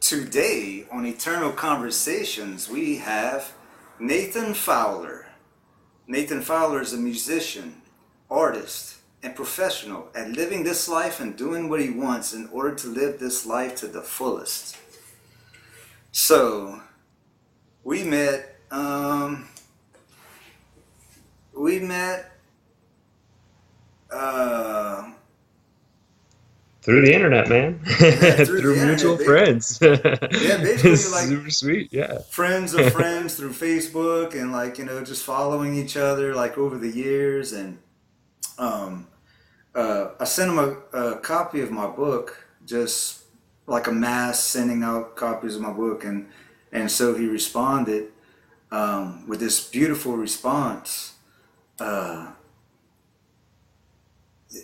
Today on Eternal Conversations, we have Nathan Fowler. Nathan Fowler is a musician, artist, and professional at living this life and doing what he wants in order to live this life to the fullest. So, we met, we met, uh, Through the internet, man. yeah, through Through the internet. mutual friends. Yeah, basically It's like super sweet, yeah. friends of friends through Facebook and just following each other like over the years. And um, I sent him a copy of my book, just like a mass sending out copies of my book, and so he responded with this beautiful response. Uh,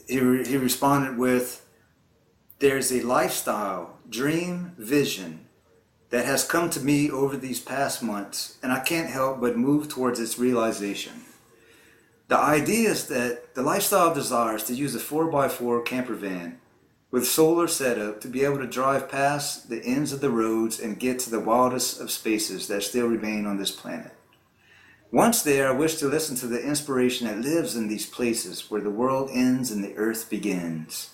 he responded with, "There's a lifestyle, dream, vision that has come to me over these past months, and I can't help but move towards its realization. The idea is that the lifestyle desires to use a 4x4 camper van with solar setup to be able to drive past the ends of the roads and get to the wildest of spaces that still remain on this planet. Once there, I wish to listen to the inspiration that lives in these places where the world ends and the earth begins.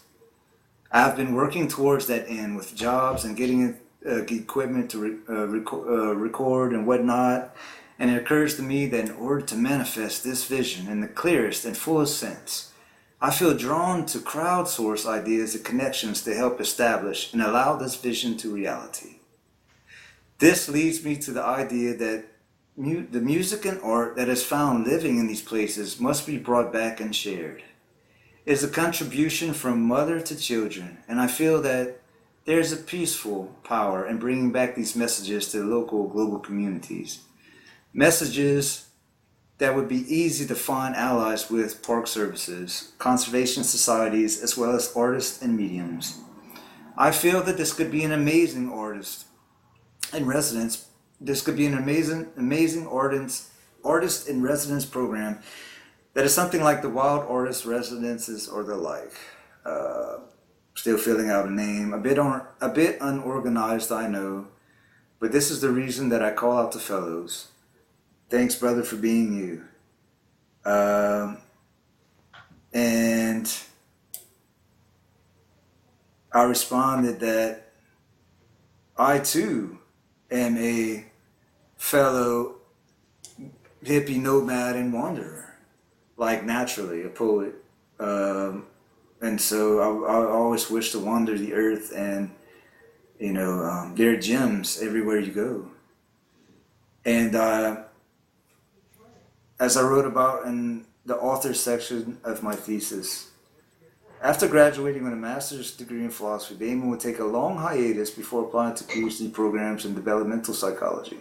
I've been working towards that end with jobs and getting equipment to record and whatnot. And it occurs to me that in order to manifest this vision in the clearest and fullest sense, I feel drawn to crowdsource ideas and connections to help establish and allow this vision to reality. This leads me to the idea that the music and art that is found living in these places must be brought back and shared. It is a contribution from mother to children, and I feel that there is a peaceful power in bringing back these messages to the local global communities. Messages that would be easy to find allies with park services, conservation societies, as well as artists and mediums. I feel that this could be an amazing artist in residence. This could be an amazing artist in residence program that is something like the Wild Artist Residences or the like. Uh, Still filling out a name. A bit unorganized, I know, but this is the reason that I call out to fellows. Thanks, brother, for being you. Um, and I responded that I too am a fellow hippie nomad and wanderer, like naturally a poet. Um, and so I always wish to wander the earth, and there are gems everywhere you go. And as I wrote about in the author section of my thesis, after graduating with a master's degree in philosophy, Damon would take a long hiatus before applying to PhD programs in developmental psychology,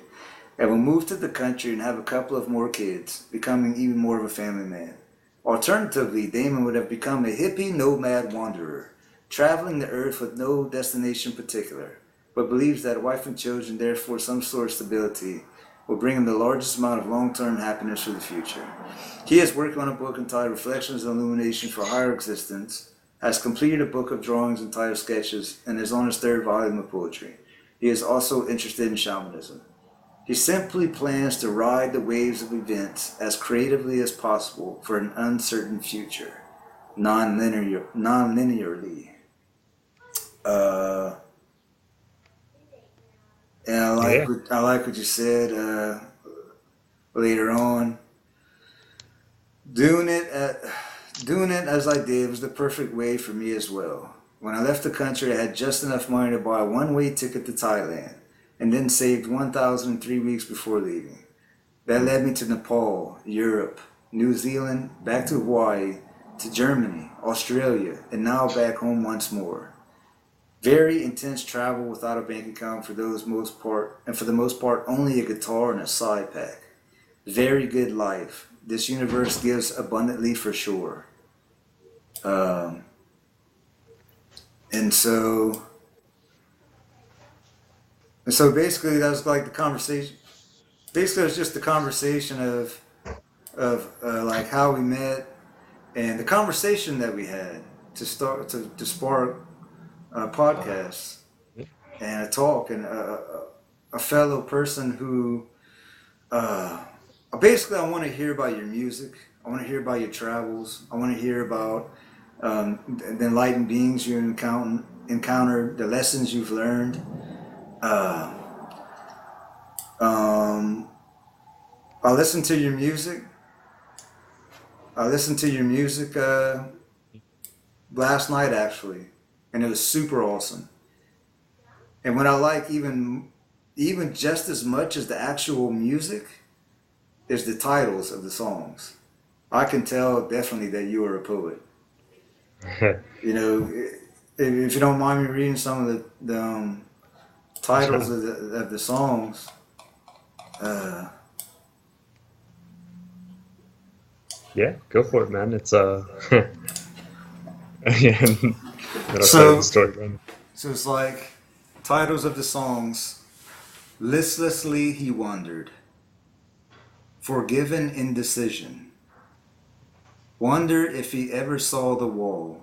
and would move to the country and have a couple of more kids, becoming even more of a family man. Alternatively, Damon would have become a hippie nomad wanderer, traveling the earth with no destination particular, but believes that a wife and children, therefore some sort of stability, will bring him the largest amount of long-term happiness for the future. He is working on a book entitled Reflections and Illumination for Higher Existence, has completed a book of drawings entitled Sketches, and is on his third volume of poetry. He is also interested in shamanism. He simply plans to ride the waves of events as creatively as possible for an uncertain future, non-linearly. Uh, and Yeah. I like what you said later on. Doing it at, Doing it as I did was the perfect way for me as well. When I left the country, I had just enough money to buy a one-way ticket to Thailand, and then saved 1,000 in 3 weeks before leaving. That led me to Nepal, Europe, New Zealand, back to Hawaii, to Germany, Australia, and now back home once more. Very intense travel without a bank account for those most part, and for the most part only a guitar and a side pack. Very good life. This universe gives abundantly for sure. Um, and so, and so basically, that was like the conversation. Basically, it was just the conversation of like how we met and the conversation that we had to spark podcasts. and a talk, and a fellow person who uh, basically I want to hear about your music. I want to hear about your travels. I want to hear about the enlightened beings you encounter, the lessons you've learned. Uh, um, I listened to your music. I listened to your music last night actually, and it was super awesome. And what I like even just as much as the actual music is the titles of the songs. I can tell definitely that you are a poet. You know, if you don't mind me reading some of the titles of the songs. Uh, Yeah, go for it, man. It's yeah, then I'll start the so story running. so it's like titles of the songs. Listlessly he wandered, forgiven indecision. Wondered if he ever saw the wall.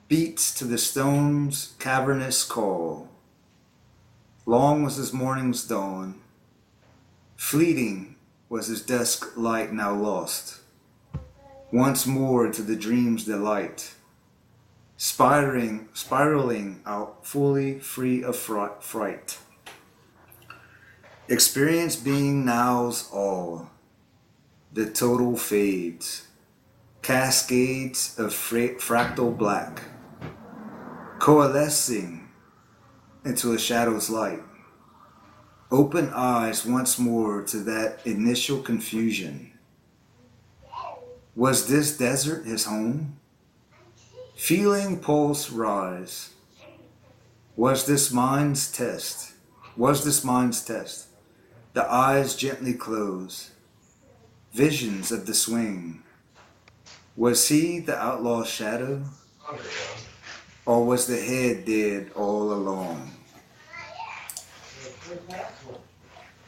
Beats to the stone's cavernous call. Long was his morning's dawn. Fleeting was his dusk light now lost. Once more to the dream's delight. Spiraling out fully free of fright. Experience being now's all. The total fades. Cascades of fractal black. Coalescing into a shadow's light. Open eyes once more to that initial confusion. Was this desert his home? Feeling pulse rise. Was this mind's test? Was this mind's test? The eyes gently close. Visions of the swing. Was he the outlaw's shadow? Or was the head dead all along?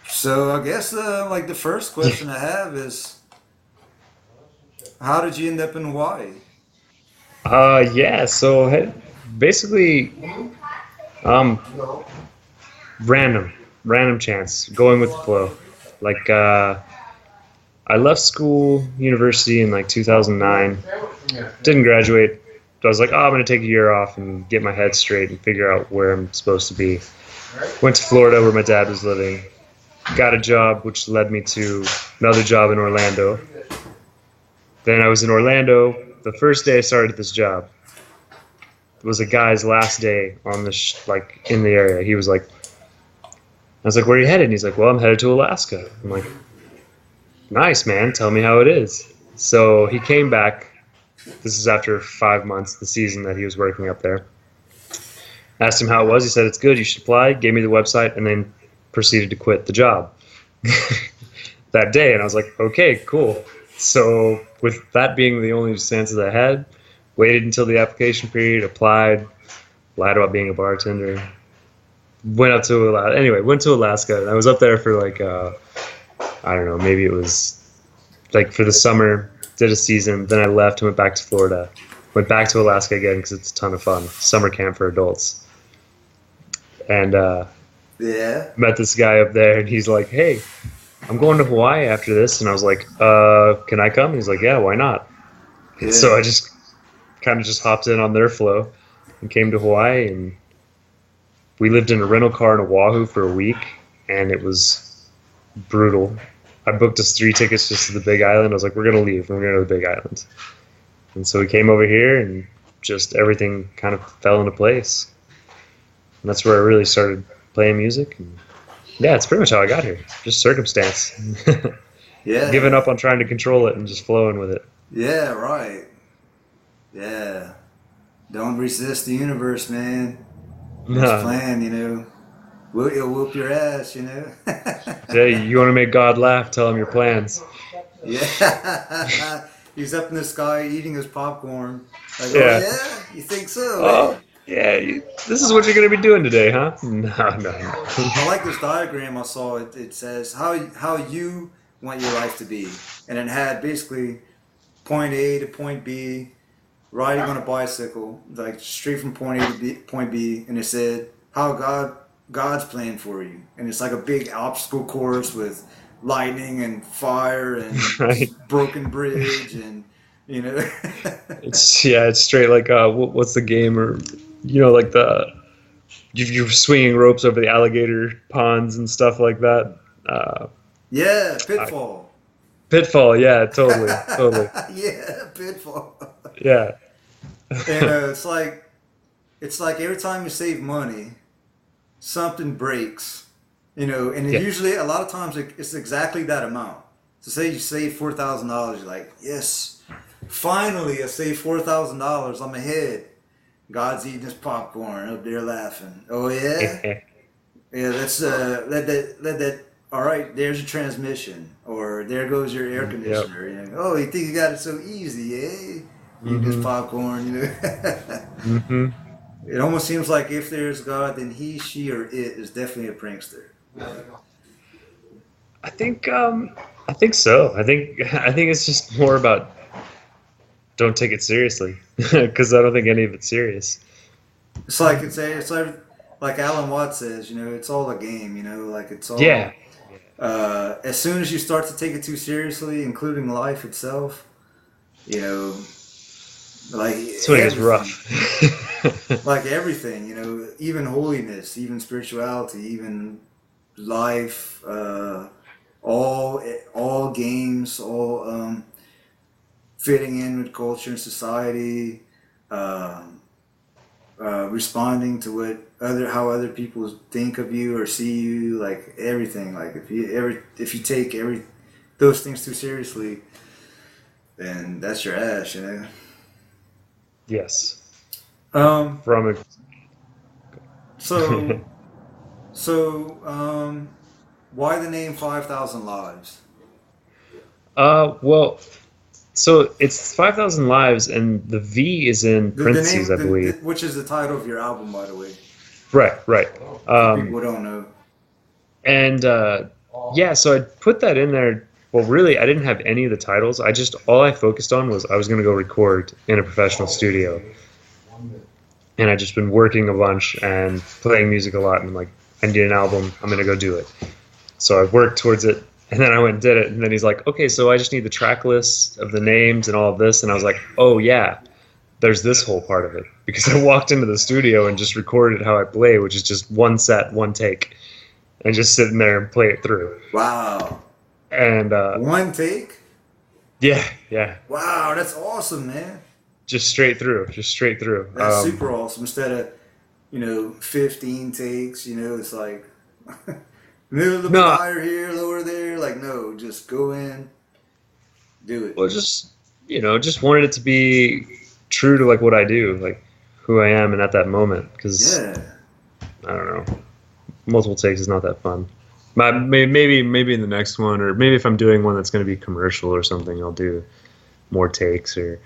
So I guess like the first question I have is, how did you end up in Hawaii? Yeah. So basically, um, random chance, going with the flow. Like, I left school, university in like 2009. Didn't graduate. So I was like, oh, I'm gonna take a year off and get my head straight and figure out where I'm supposed to be. Went to Florida where my dad was living. Got a job, which led me to another job in Orlando. Then I was in Orlando. The first day I started this job was a guy's last day on the like in the area. He was like, I was like, where are you headed? And he's like, well, I'm headed to Alaska. I'm like, nice, man. Tell me how it is. So he came back. This is after 5 months, the season that he was working up there. Asked him how it was. He said, it's good. You should apply. Gave me the website and then proceeded to quit the job that day. And I was like, okay, cool. So with that being the only chances I had, waited until the application period, applied, lied about being a bartender, went to Alaska. And I was up there for like, I don't know, maybe it was like for the summer, did a season. Then I left and went back to Florida. Went back to Alaska again because it's a ton of fun. Summer camp for adults. And Yeah. met this guy up there, and he's like, hey, I'm going to Hawaii after this. And I was like, can I come? And he's like, yeah, why not? And so Yeah. I just kind of just hopped in on their flow and came to Hawaii. And we lived in a rental car in Oahu for a week, and it was brutal. I booked us 3 tickets just to the Big Island. I was like, we're going to leave, and we're going to go to the Big Island. And so we came over here, and just everything kind of fell into place. And that's where I really started playing music. And yeah, it's pretty much how I got here. Just circumstance. Giving Yeah. up on trying to control it and just flowing with it. Yeah, right. Yeah. Don't resist the universe, man. It's No. planned, you know. It'll whoop your ass, you know. Hey, you want to make God laugh? Tell him your plans. Yeah. He's up in the sky eating his popcorn. Like, oh Yeah. yeah? You think so, eh? Oh, yeah. This is what you're going to be doing today, huh? No, no, I no. like this diagram I saw. It says how you want your life to be. And it had basically point A to point B, riding on a bicycle, like straight from point B, and it said how God's plan for you, and it's like a big obstacle course with lightning and fire and Right. broken bridge and you know. It's straight like what's the game or like you're swinging ropes over the alligator ponds and stuff like that. Uh, Yeah, I, Pitfall. Pitfall, yeah, totally, totally, Yeah, Pitfall. yeah, And it's like every time you save money, something breaks, and it yeah, usually a lot of times it's exactly that amount. So say you save $4,000, you're like, yes, finally I saved $4,000. I'm ahead. God's eating his popcorn up there laughing. Oh yeah, yeah. Let's let that. All right, there's your transmission, or there goes your air yep, conditioner. Oh, you think you got it so easy, eh? Eating his mm-hmm, popcorn. mm-hmm. It almost seems like if there's God, then he, she, or it is definitely a prankster. I think I think so. I think it's just more about don't take it seriously because I don't think any of it's serious. It's like Alan Watts says, it's all a game. Like it's Yeah, all. As soon as you start to take it too seriously, including life itself, you know, like that's when it gets everything, rough. like everything, even holiness, even spirituality, even life, all games, all fitting in with culture and society, um, responding to how other people think of you or see you, like everything. Like if you take those things too seriously, then that's your ass. Yes, Um. from it. So so why the name 5,000 Lives? Well, so it's 5,000 lives, and the V is in The parentheses, name, I believe. which is the title of your album, by the way, Right, right. for people Um, who don't know. and yeah, so I put that in there. Well, really, I didn't have any of the titles. All I focused on was I was going to go record in a professional studio, and I just been working a bunch and playing music a lot, and like, I need an album. I'm going to go do it. So I worked towards it, and then I went and did it. And then he's like, okay, so I just need the track list of the names and all of this. And I was like, oh yeah, there's this whole part of it, because I walked into the studio and just recorded how I play, which is just one set, one take, and just sitting there and play it through. Wow. And One take? yeah, yeah, Wow, that's awesome, man. just straight through, just straight through. That's super awesome. Instead of, 15 takes, it's like a little bit No, higher here, lower there. Like, no, just go in, do it. well, just wanted it to be true to like what I do, like who I am, and at that moment, because Yeah. I don't know, multiple takes is not that fun. Maybe in the next one, or maybe if I'm doing one that's going to be commercial or something, I'll do more takes. Or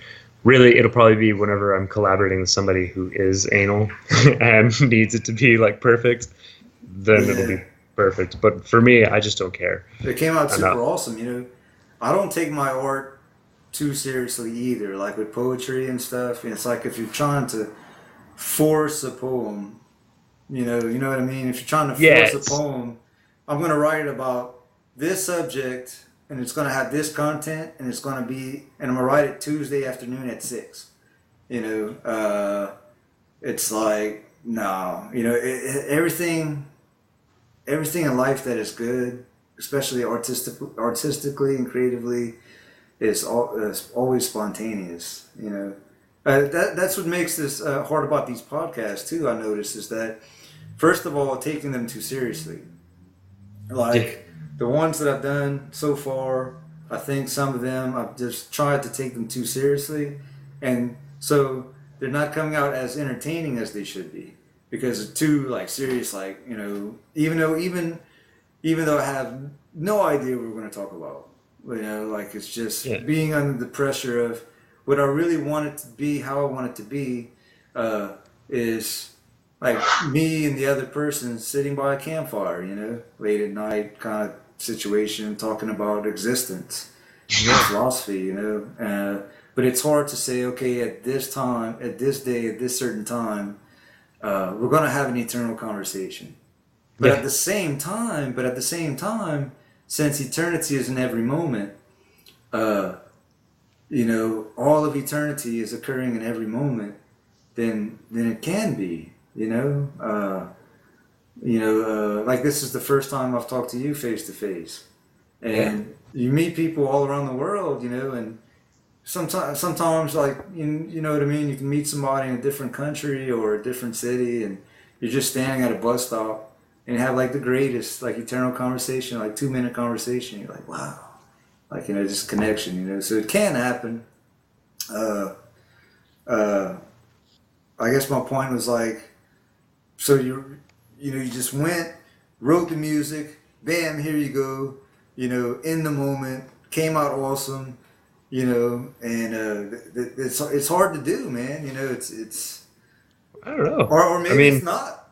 really, it'll probably be whenever I'm collaborating with somebody who is anal and needs it to be like perfect, then it'll Yeah. be perfect. But for me, I just don't care. It came out I'm not. super awesome. I don't take my art too seriously either, like with poetry and stuff. It's like if you're trying to force a poem, you know what I mean? If you're trying to Yeah, force a poem, I'm going to write about this subject and it's going to have this content and I'm going to write it Tuesday afternoon at 6. It's like, no, everything in life that is good, especially artistically and creatively, is always spontaneous. That's what makes this hard about these podcasts too. I notice is that first of all, taking them too seriously. yeah, Like the ones that I've done so far, I think some of them I've just tried to take them too seriously, and so they're not coming out as entertaining as they should be because they're too like serious. Like even though I have no idea what we're going to talk about, like it's yeah. just being under the pressure of what I really want it to be, how I want it to be, is like me and the other person sitting by a campfire, late at night kind of situation, talking about existence and philosophy, But it's hard to say, okay, at this time, at this day, at this certain time, we're going to have an eternal conversation. But Yeah. at the same time, since eternity is in every moment, uh, all of eternity is occurring in every moment, then it can be, like this is the first time I've talked to you face to face, Yeah. and you meet people all around the world, and sometimes like you know what I mean. You can meet somebody in a different country or a different city, and you're just standing at a bus stop and have like the greatest like eternal conversation, like 2 minute conversation. You're like, wow, like just connection, So it can happen. Uh, uh, I guess my point was like, so you just went, wrote the music, bam, here you go, in the moment, came out awesome, and it's hard to do, man. It's I don't know. or I maybe it's mean, not.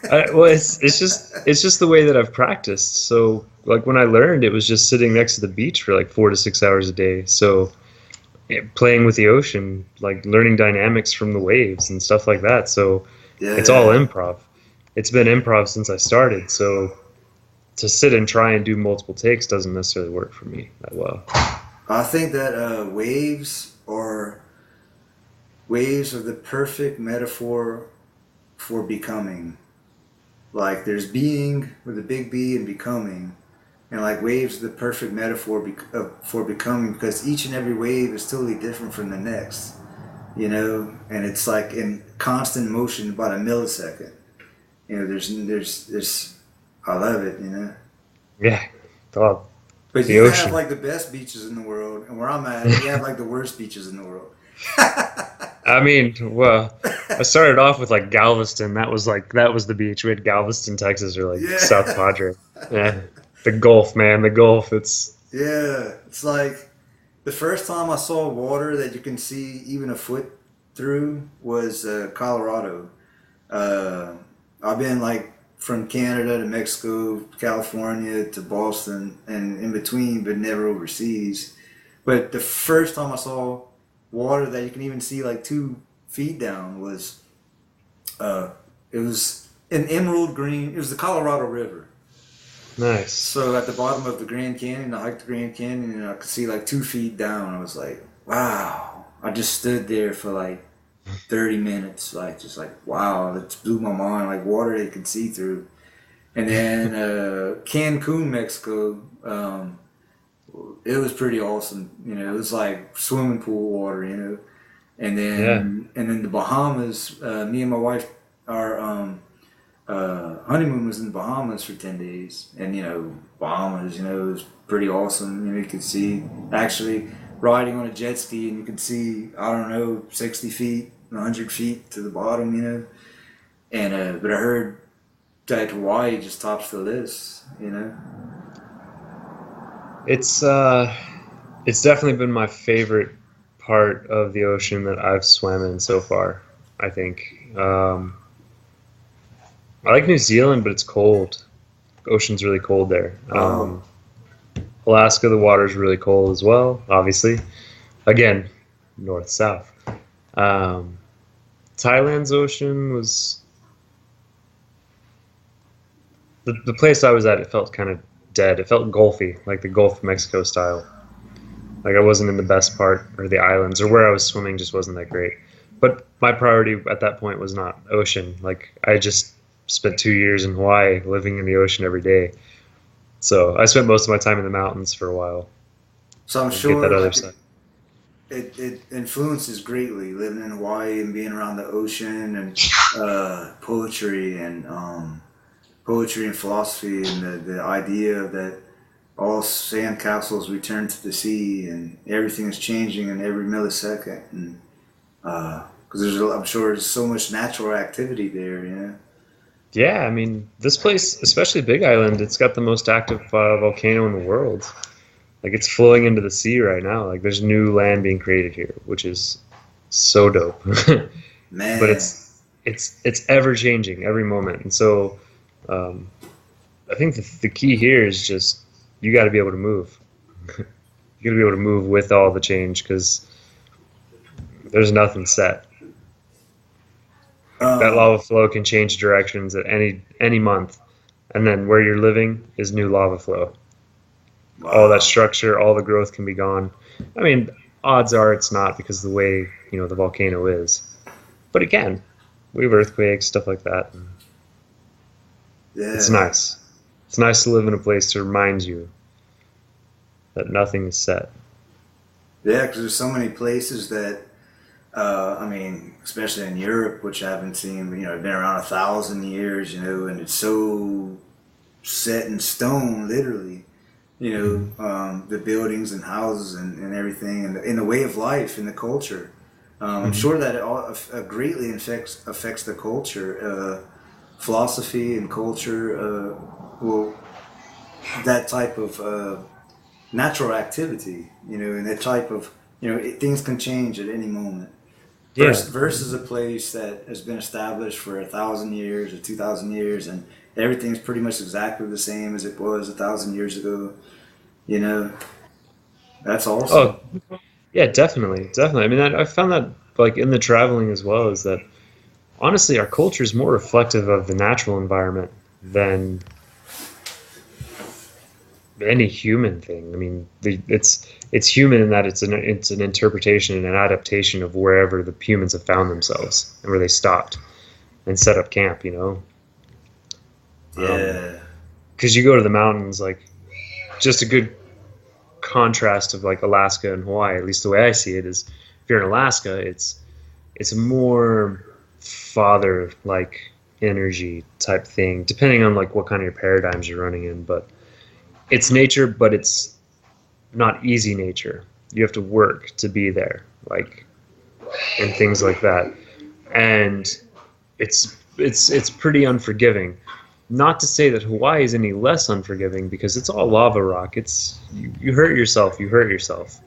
well, it's just the way that I've practiced. So like when I learned, it was just sitting next to the beach for like 4 to 6 hours a day. So yeah, playing with the ocean, like learning dynamics from the waves and stuff like that. So it's all Yeah, improv. It's been improv since I started. So to sit and try and do multiple takes doesn't necessarily work for me that well. I think that waves are the perfect metaphor for becoming. Like there's being with a big B and becoming, and like waves are the perfect metaphor for becoming because each and every wave is totally different from the next, and it's like in constant motion about a millisecond. There's I love it. Yeah. Oh, But the you have ocean. like the best beaches in the world, and where I'm at, we have like the worst beaches in the world. I mean, well, I started off with like Galveston. That was the beach. We had Galveston, Texas, or like South Yeah. Padre. Yeah, the Gulf, man, the Gulf. It's Yeah, it's like the first time I saw water that you can see even a foot through was Colorado. Uh, I've been like from Canada to Mexico, California to Boston, and in between, but never overseas. But the first time I saw water that you can even see like 2 feet down was uh, it was an emerald green. It was the Colorado River. nice. So at the bottom of the Grand Canyon, I hiked the Grand Canyon and I could see like 2 feet down. I was like, wow. I just stood there for like 30 minutes, like just like wow, it blew my mind. Like water they could see through. And then Cancun, Mexico, it was pretty awesome. It was like swimming pool water. And Yeah, then the Bahamas. Me and my wife, our honeymoon was in the Bahamas for 10 days, and Bahamas, it was pretty awesome. You could see actually riding on a jet ski, and you could see I don't know 60 feet, 100 feet to the bottom. And but I heard that Hawaii just tops the list. it's uh, it's definitely been my favorite part of the ocean that I've swam in so far. I think I like New Zealand, but it's cold. The ocean's really cold there. Oh, Alaska, the water's really cold as well. Obviously, again, north south. Um, Thailand's ocean was the place I was at. It felt kind of dead. It felt gulfy, like the Gulf of Mexico style. Like I wasn't in the best part, or the islands, or where I was swimming just wasn't that great. But my priority at that point was not ocean. Like I just spent 2 years in Hawaii, living in the ocean every day. So I spent most of my time in the mountains for a while. so I'm Like get that sure other like side. it influences greatly living in Hawaii and being around the ocean and poetry and philosophy and the idea that all sand castles return to the sea and everything is changing in every millisecond and because I'm sure there's so much natural activity there. Yeah, I mean, this place, especially Big Island, it's got the most active volcano in the world. Like it's flowing into the sea right now. Like there's new land being created here, which is so dope. But Man, it's ever changing every moment, and so um, I think the key here is just you got to be able to move. You got to be able to move with all the change because There's nothing set. That Um, lava flow can change directions at any month, and then where you're living is new lava flow. All that wow. structure, all the growth can be gone. I mean, odds are it's not because of the way the volcano is, but again, we have earthquakes, stuff like that. And it's Yeah. nice. It's nice to live in a place to remind you that nothing is set. Yeah, because there's so many places that, I mean, especially in Europe, which I haven't seen, but, been around 1,000 years, and it's so set in stone, literally. Mhm. The buildings and houses and everything, and in the way of life, in the culture. I'm Mhm. sure that it all greatly affects the culture, philosophy and culture. Well, that type of natural activity, and that type of, things can change at any moment. Yeah. Versus a place that has been established for 1,000 years or 2,000 years, and everything's pretty much exactly the same as it was 1,000 years ago. You know, that's awesome. Oh, yeah, definitely, definitely. I mean, I found that like in the traveling as well is that honestly, our culture is more reflective of the natural environment than any human thing. I mean, it's human in that it's an interpretation and an adaptation of wherever the humans have found themselves and where they stopped and set up camp. Yeah. Because you go to the mountains, like just a good contrast of like Alaska and Hawaii. At least the way I see it is, if you're in Alaska, it's a more father like energy type thing, depending on like what kind of your paradigms you're running in. But it's nature, but it's not easy nature. You have to work to be there, like and things like that. And it's pretty unforgiving. Not to say that Hawaii is any less unforgiving because it's all lava rock. It's you hurt yourself, you hurt yourself.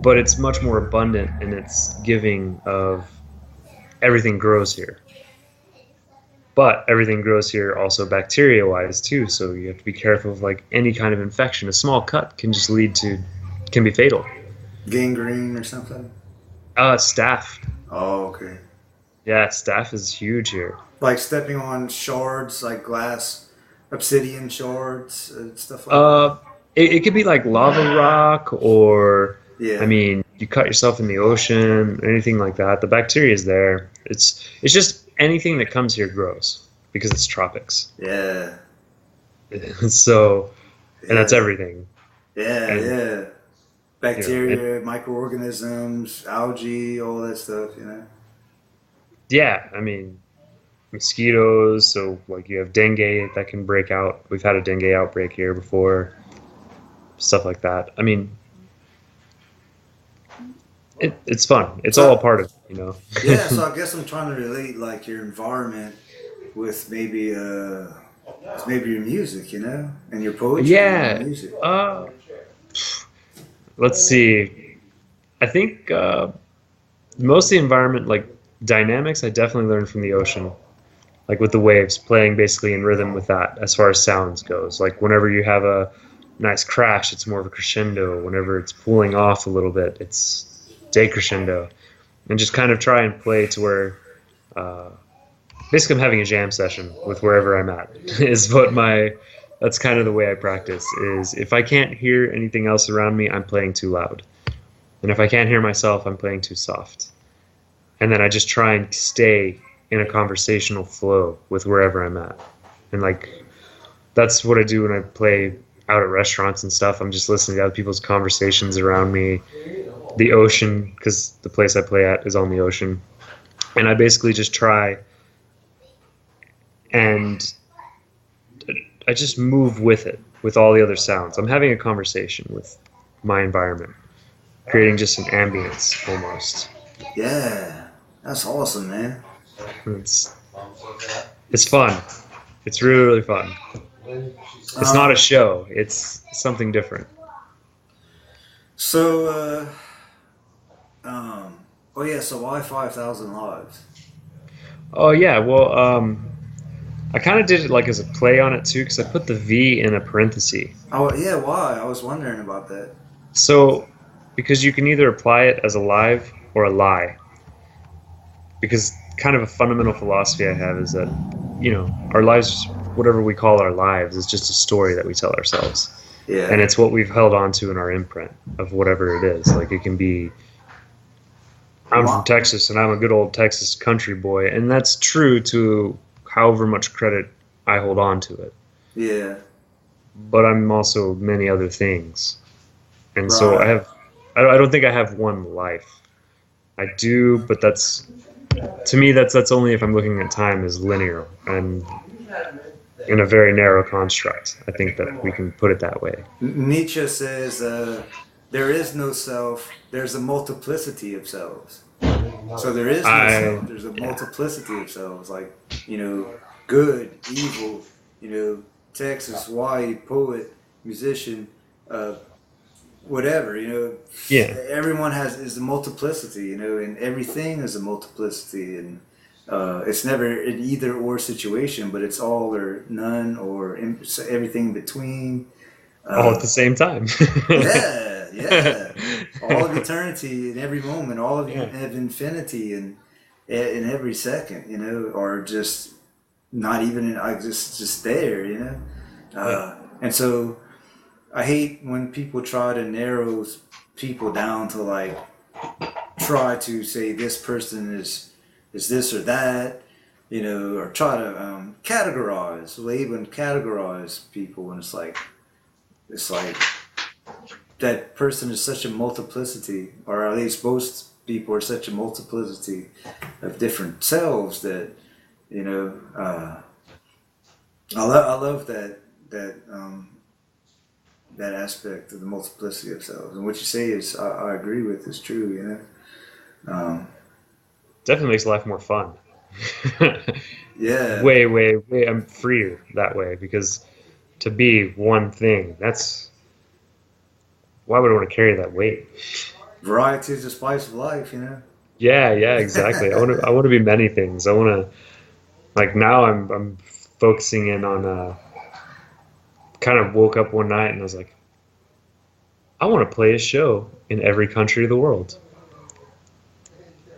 But it's much more abundant in its giving of everything grows here. But everything grows here also bacteria wise too, so you have to be careful of like any kind of infection. A small cut can be fatal. Gangrene or something. Staph. Oh, okay. Yeah, staph is huge here. Like stepping on shards, like glass, obsidian shards, stuff like that. Uh, it could be like lava rock, or I Yeah. mean, you cut yourself in the ocean, anything like that. The bacteria is there. It's just anything that comes here grows because it's tropics. Yeah. So, and that's Yeah. everything. Yeah. And Yeah. and Bacteria, microorganisms, algae, all that stuff. yeah, I mean, mosquitoes. So like you have dengue that can break out. We've had a dengue outbreak here before. Stuff like that. I mean, it's fun. It's all a So, part of it. yeah, so I guess I'm trying to relate like your environment with maybe your music, and your poetry and your Yeah. music. Uh, let's see. I think most of the environment, like dynamics, I definitely learned from the ocean, like with the waves playing basically in rhythm with that as far as sounds goes. Like whenever you have a nice crash, it's more of a crescendo. Whenever it's cooling off a little bit, it's decrescendo. And just kind of try and play to where uh, basically I'm having a jam session with wherever I'm at is what my that's kind of the way I practice is if I can't hear anything else around me, I'm playing too loud. And if I can't hear myself, I'm playing too soft. And then I just try and stay in a conversational flow with wherever I'm at. And like that's what I do when I play out at restaurants and stuff. I'm just listening to other people's conversations around me, the ocean, because the place I play at is on the ocean. And I basically just try and I just move with it, with all the other sounds. I'm having a conversation with my environment, creating just an ambience almost. Yeah, that's awesome, man. It's it's fun. It's really really fun. It's not a Um, show. It's something different. so, oh yeah, so why 5,000 lives? Oh yeah, well, I kind of did it like as a play on it too, because I put the V in a parenthesis. Oh yeah, why? I was wondering about that. So because you can either apply it as a live or a lie. Because kind of a fundamental philosophy I have is that, our lives, whatever we call our lives, is just a story that we tell ourselves. And Yeah. it's what we've held on to in our imprint of whatever it is. Like it can be, I'm from Wow. Texas and I'm a good old Texas country boy. And that's true to however much credit I hold on to it. Yeah. But I'm also many other things. And so Right. I don't think I have one life. I do, but to me, that's only if I'm looking at time as linear and in a very narrow construct. I think that we can put it that way. Nietzsche says there is no self, there's a multiplicity of selves. So there is no I self, there's a Yeah. multiplicity of selves, like, good, evil, Texas, white, poet, musician, uh, whatever, Yeah. everyone is a multiplicity, and everything is a multiplicity, and it's never an either or situation, but it's all or none or everything in between. All at Uh, the same time. yeah, yeah, all of eternity in every moment, all of Yeah. infinity and in every second, or just not even just there, Yeah. and so I hate when people try to narrow people down to like try to say this person is this or that, or try to label and categorize people, and it's like that person is such a multiplicity, or at least most people are such a multiplicity of different selves that you know. I love that aspect of the multiplicity of selves. And what you say is, I agree with, is true. Definitely makes life more fun. Yeah, Way, way, way. I'm freer that way because to be one thing, why would I want to carry that weight? variety is the spice of life. Yeah, yeah, exactly. I want to be many things. I want to like now I'm focusing in on kind of woke up one night and I was like, I want to play a show in every country of the world.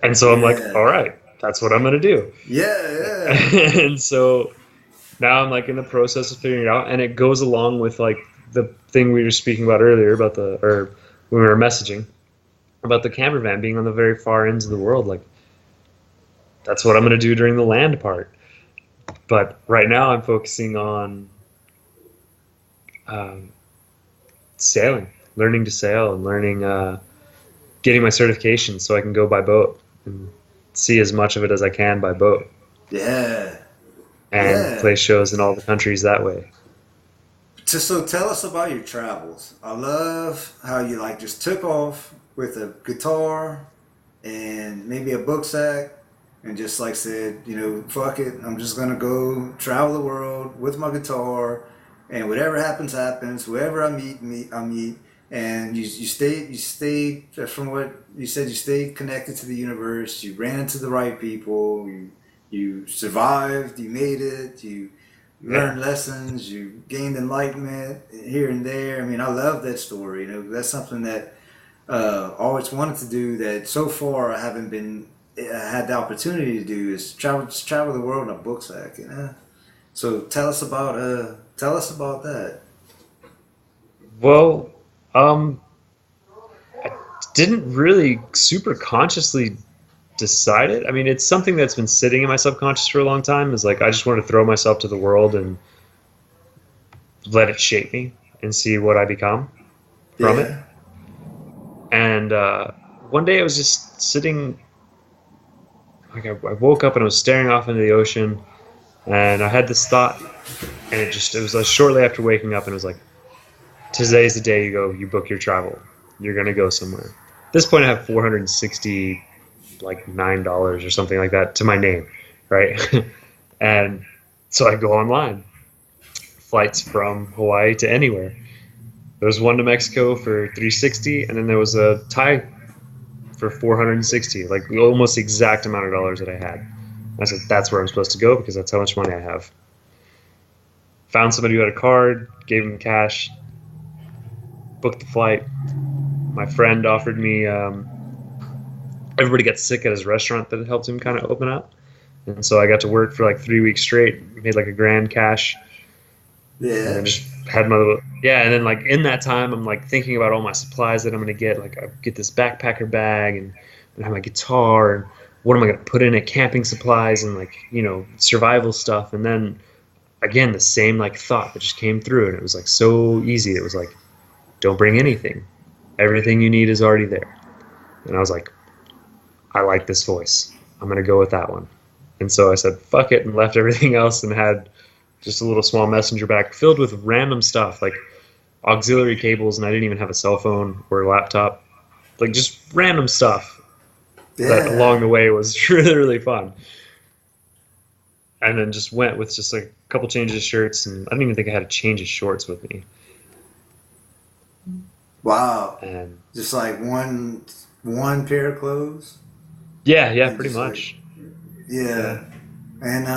And so I'm like, Yeah, all right, that's what I'm going to do. yeah, And so now I'm like in the process of figuring it out, and it goes along with like the thing we were speaking about earlier about or when we were messaging about the camper van being on the very far ends of the world. Like that's what I'm going to do during the land part. But right now I'm focusing on um, sailing, learning to sail, and learning getting my certification so I can go by boat and see as much of it as I can by boat yeah, and yeah. play shows in all the countries that way. So tell us about your travels. I love how you like just took off with a guitar and maybe a book sack and just like said, fuck it, I'm just gonna go travel the world with my guitar, and whatever happens happens. Whoever I meet, and you stayed from what you said. You stayed connected to the universe. You ran into the right people. You survived. You made it. You Yeah. learned lessons. You gained enlightenment here and there. I mean, I love that story. That's something that always wanted to do, that so far I haven't been had the opportunity to do, is travel the world in a book sack. So tell us about that. Well, um, I didn't really super consciously decide it. I mean, it's something that's been sitting in my subconscious for a long time. Is like I just want to throw myself to the world and let it shape me and see what I become from it. Yeah, And one day I was just sitting, like I woke up and I was staring off into the ocean, and I had this thought, and it was like shortly after waking up, and it was like, today's the day you book your travel. You're gonna go somewhere. At this point, I have 460 like $9 or something like that to my name, right? And so I go online, flights from Hawaii to anywhere. There was one to Mexico for 360, and then there was a Thai for 460, like the almost exact amount of dollars that I had. I said, that's where I'm supposed to go because that's how much money I have. Found somebody who had a card, gave him cash, booked the flight. My friend offered me everybody got sick at his restaurant that helped him kind of open up. And so I got to work for like 3 weeks straight, made like a grand cash, and Yeah. then just had my little, yeah. And then like in that time, I'm like thinking about all my supplies that I'm gonna get. Like I get this backpacker bag, and I have my guitar, and what am I gonna put in it? Camping supplies and like survival stuff. And then again, the same like thought that just came through, and it was like so easy. It was like, don't bring anything. Everything you need is already there. And I was like, I like this voice. I'm gonna go with that one. And so I said, fuck it, and left everything else and had just a little small messenger bag filled with random stuff like auxiliary cables, and I didn't even have a cell phone or a laptop. Like just random stuff that Yeah. along the way was really, really fun. And then just went with just like a couple changes of shirts, and I don't even think I had a change of shorts with me. Wow. And Just like one pair of clothes, yeah, yeah, and pretty just like, much. Yeah. yeah. And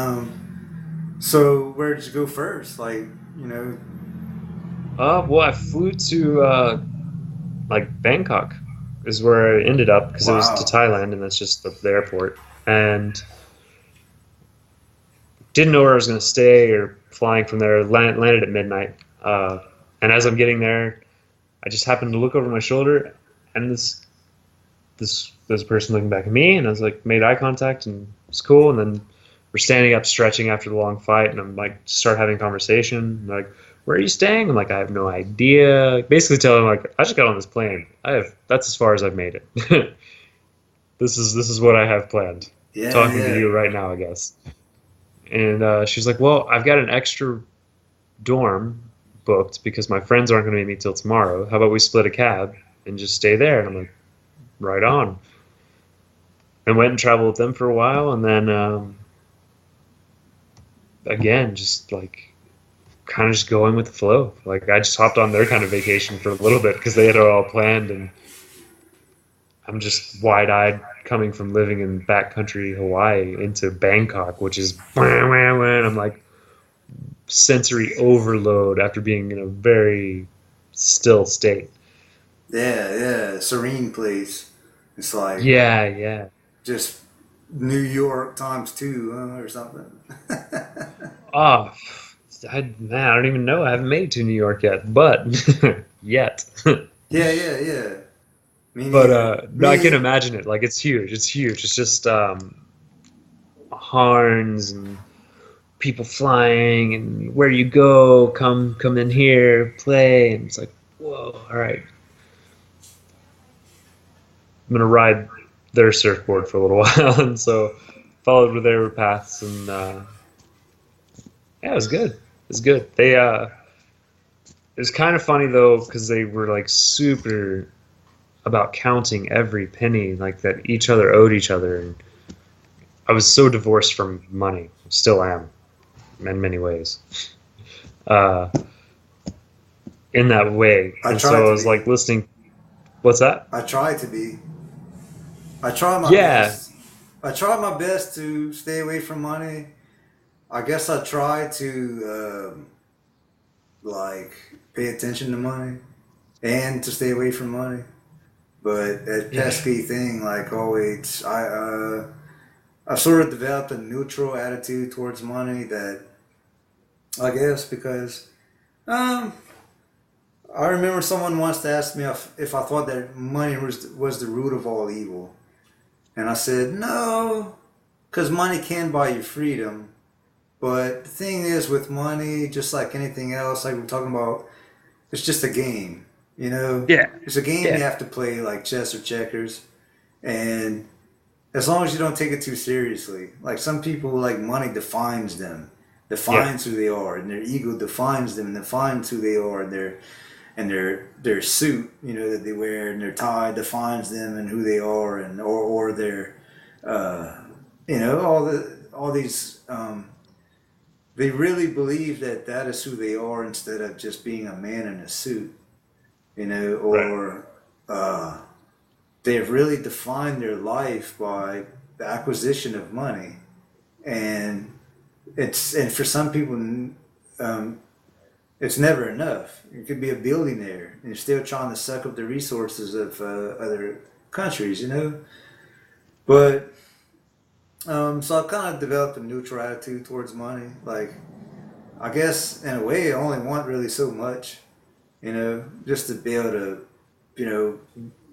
so where did you go first? Like, you know, Well, I flew to like Bangkok is where I ended up because it was to wow. Thailand, and that's just the airport. And didn't know where I was going to stay or flying from there. Landed at midnight. And as I'm getting there, I just happened to look over my shoulder, and this person looking back at me, and I was like, made eye contact, and it's cool. And then we're standing up, stretching after the long fight, and I'm like, start having conversation. And they're like, where are you staying? I'm like, I have no idea. Basically, telling them like, I just got on this plane. That's as far as I've made it. This is what I have planned. Yeah, Talking to yeah. you right now, I guess. And she's like, well, I've got an extra dorm booked because my friends aren't going to meet me till tomorrow. How about we split a cab and just stay there? And I'm like, right on. And went and traveled with them for a while, and then again, just like kind of just going with the flow. Like I just hopped on their kind of vacation for a little bit because they had it all planned, and I'm just wide-eyed coming from living in backcountry Hawaii into Bangkok, which is and I'm like sensory overload after being in a very still state. Yeah, yeah. Serene place. It's like Yeah, yeah. just New York times two, or something. Oh, man, I don't even know. I haven't made it to New York yet, but yet. Yeah, yeah, yeah. Me But neither. no, Me I can neither. imagine it. Like it's huge. It's huge. It's just horns and people flying and where you go, come in here, play, and it's like, whoa, all right. I'm gonna ride their surfboard for a little while, and so followed with their paths, and yeah, it was good. It was good. It was kind of funny though because they were like super about counting every penny, like that each other owed each other, and I was so divorced from money, still am in many ways, uh, in that way. I And tried so I to was be. like listening. What's that? I tried to be. I try my Yeah, best. I try my best to stay away from money. I guess I try to like pay attention to money and to stay away from money. But that yeah, pesky thing, like always, I've sort of developed a neutral attitude towards money. That I guess because um, I remember someone once asked me if I thought that money was the root of all evil, and I said no, because money can buy you freedom. But the thing is, with money, just like anything else, like we're talking about, it's just a game. You know, yeah, it's a game you yeah, have to play, like chess or checkers, and as long as you don't take it too seriously. Like some people, like money defines them, yeah, defines who they are, and their ego defines them and defines who they are, and their suit, that they wear, and their tie defines them and who they are, and or their, uh, all these. They really believe that that is who they are instead of just being a man in a suit, right, or they have really defined their life by the acquisition of money, and and for some people, it's never enough. You could be a billionaire and you're still trying to suck up the resources of other countries, But so I've kind of developed a neutral attitude towards money. Like, I guess in a way, I only want really so much, just to be able to, you know,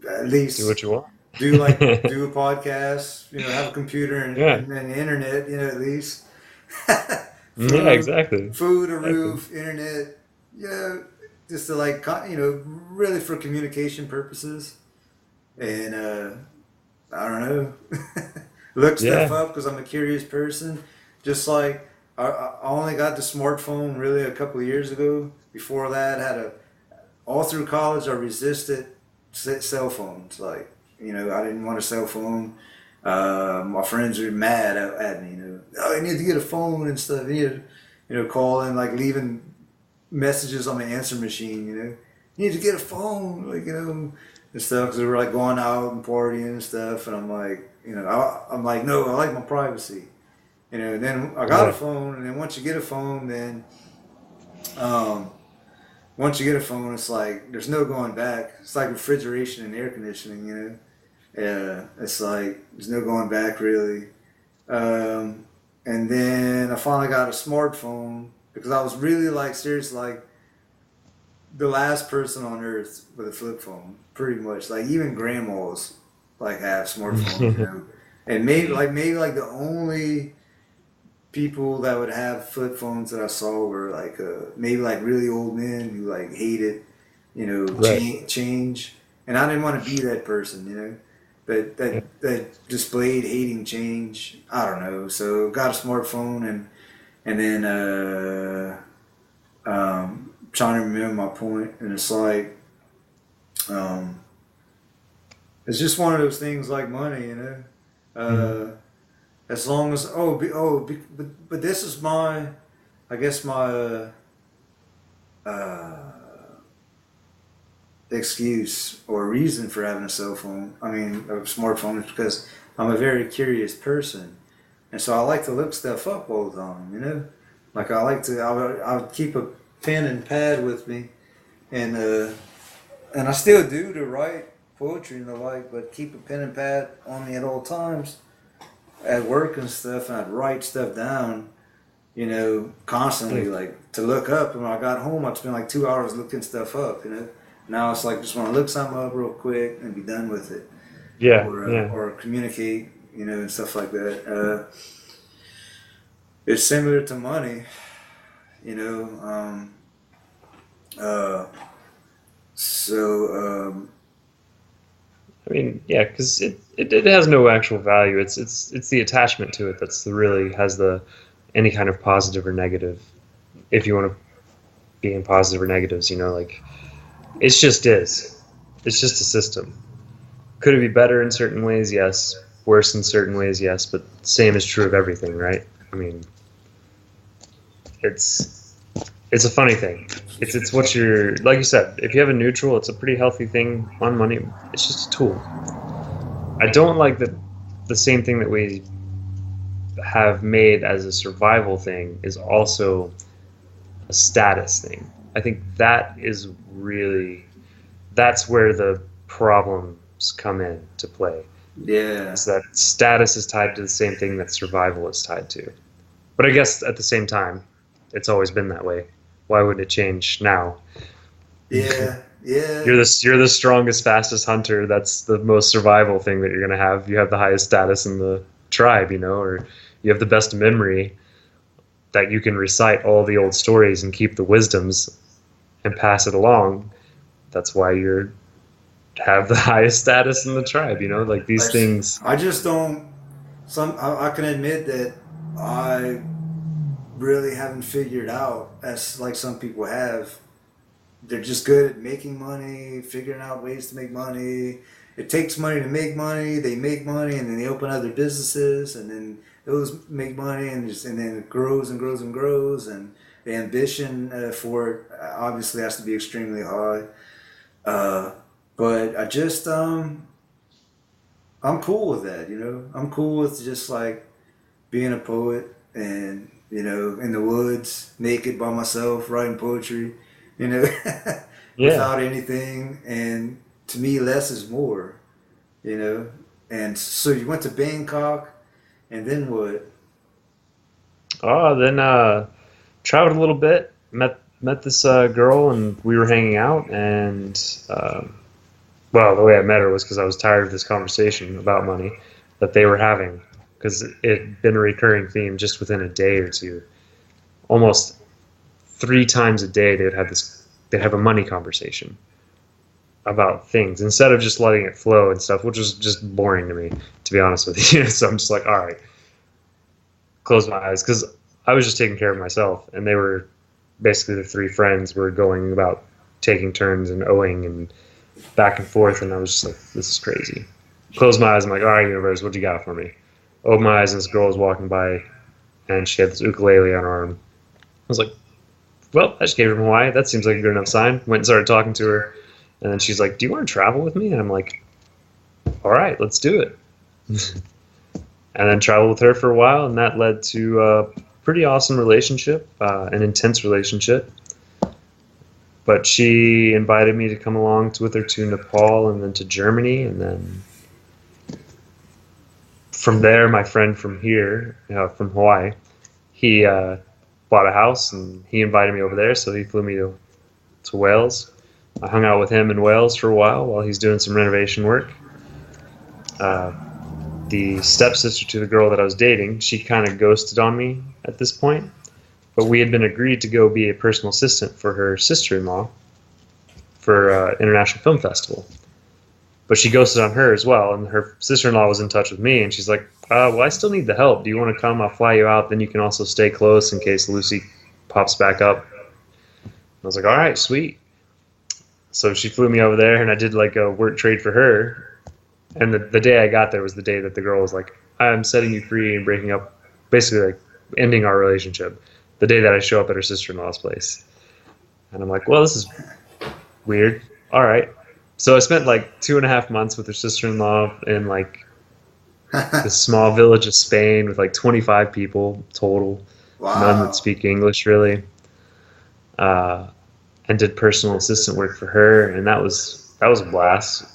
at Do least what you want. do a podcast, have a computer Yeah. and the internet, at least Yeah, food, exactly. food, a Exactly. roof, internet, just to like, really for communication purposes. And I don't know, look stuff Yeah. up because I'm a curious person. Just like I only got the smartphone really a couple of years ago. Before that, all through college I resisted cell phones. Like, I didn't want a cell phone. My friends were mad at me. Oh, you need to get a phone and stuff. You need to, calling, like leaving messages on the answer machine. You need to get a phone, like, and stuff, because we were like going out and partying and stuff. And I'm like, I'm like, no, I like my privacy. And then I got a Yeah. phone, and then once you get a phone, then um, once you get a phone, it's like there's no going back. It's like refrigeration and air conditioning. Yeah, it's like there's no going back really. Um, and then I finally got a smartphone because I was really like seriously like the last person on earth with a flip phone, pretty much. Like even grandmas like have smartphones. And maybe like the only people that would have flip phones that I saw were like maybe like really old men who like hated, Right. change. And I didn't want to be that person, that Yeah. displayed hating change. I don't know. So got a smartphone and then trying to remember my point, and it's like um, it's just one of those things like money. Mhm. Uh, as long as but this is my, I guess my excuse or reason for having a cell phone. I mean, a smartphone is because I'm a very curious person, and so I like to look stuff up all the time. Like I like to, I would keep a pen and pad with me, and I still do to write poetry and the like, but keep a pen and pad on me at all times at work and stuff, and I'd write stuff down, constantly, Yeah. like to look up. And when I got home, I'd spend like 2 hours looking stuff up. Now it's like just want to look something up real quick and be done with it, Yeah. or Yeah. or communicate, and stuff like that. It's similar to money, you know. Uh, so I mean, yeah, because it has no actual value. It's the attachment to it that's the really has the any kind of positive or negative. If you want to be in positive or negatives, like it's just is. It's just a system. Could it be better in certain ways? Yes. Worse in certain ways? Yes. But same is true of everything, right? I mean, it's it's a funny thing. It's what you're like you said. If you have a neutral, it's a pretty healthy thing on money. It's just a tool. I don't like the same thing that we have made as a survival thing is also a status thing. I think that is really that's where the problems come in to play. yeah, Is that status is tied to the same thing that survival is tied to. But I guess at the same time, it's always been that way. Why would it change now? yeah, yeah. You're the strongest, fastest hunter. That's the most survival thing that you're gonna have. You have the highest status in the tribe, or you have the best memory that you can recite all the old stories and keep the wisdoms and pass it along. That's why you're have the highest status in the tribe. Like these Like things. I just don't. I can admit that I really haven't figured out, as like some people have. They're just good at making money, figuring out ways to make money. It takes money to make money. They make money, and then they open other businesses, and then those make money, and then it grows and grows and grows, and the ambition for it obviously has to be extremely high. Uh, but I'm cool with that. I'm cool with just like being a poet and in the woods naked by myself writing poetry, you know Yeah. without anything. And to me, less is more, you know And so you went to Bangkok, and then what? Then traveled a little bit, met this girl, and we were hanging out. And well, the way I met her was because I was tired of this conversation about money that they were having, because it had been a recurring theme just within a day or two. Almost 3 times a day, they'd have a money conversation about things instead of just letting it flow and stuff, which was just boring to me, to be honest with you. So I'm just like, all right, close my eyes, because I was just taking care of myself, and they were basically the three friends were going about taking turns and owing and back and forth, and I was just like, this is crazy. Close my eyes. I'm like, all right, universe, what you got for me? Open my eyes, and this girl was walking by, and she had this ukulele on her arm. I was like, well, I just gave her from Hawaii. That seems like a good enough sign. Went and started talking to her, and then she's like, do you want to travel with me? And I'm like, all right, let's do it. And then traveled with her for a while, and that led to a pretty awesome relationship, an intense relationship. But she invited me to come along with her to Nepal and then to Germany, and then from there, my friend from here, from Hawaii, he bought a house and he invited me over there. So he flew me to Wales. I hung out with him in Wales for a while he's doing some renovation work. Uh, the stepsister to the girl that I was dating, she kind of ghosted on me at this point, but we had been agreed to go be a personal assistant for her sister-in-law for International Film Festival. But she ghosted on her as well, and her sister-in-law was in touch with me, and she's like, well, I still need the help. Do you want to come? I'll fly you out. Then you can also stay close in case Lucy pops back up. I was like, all right, sweet. So she flew me over there, and I did like a work trade for her. And the day I got there was the day that the girl was like, I'm setting you free and breaking up, basically like ending our relationship. The day that I show up at her sister-in-law's place. And I'm like, well, this is weird. All right. So I spent like 2.5 months with her sister-in-law in like this small village of Spain with like 25 people total, none that Wow. speak English really, uh, and did personal assistant work for her, and that was a blast.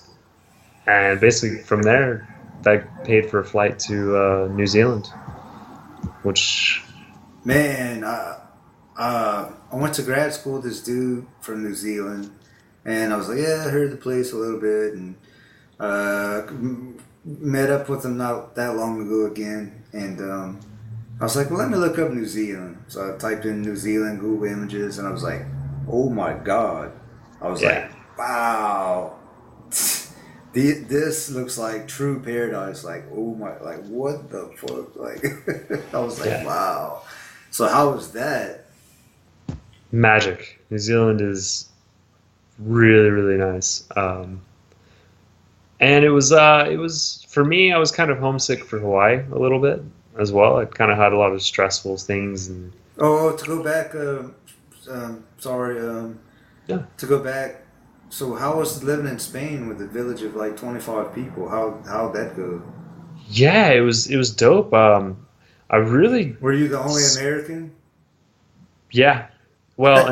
And basically from there, that paid for a flight to New Zealand, which Man, I went to grad school with this dude from New Zealand, and I was like, yeah, I heard the place a little bit, and met up with him not that long ago again, and I was like, well, let me look up New Zealand. So I typed in New Zealand Google Images, and I was like, oh my god. I was yeah, like, wow. This looks like true paradise. Like, oh my, like, what the fuck? Like, I was like, yeah, wow. So how was that? magic. New Zealand is really really nice. And it was for me. I was kind of homesick for Hawaii a little bit as well. I kind of had a lot of stressful things, and Oh, to go back. Sorry. yeah, To go back. So how was living in Spain with a village of like 25 people? How'd that go? yeah, it was dope. I really, Were you the only American? yeah. Well,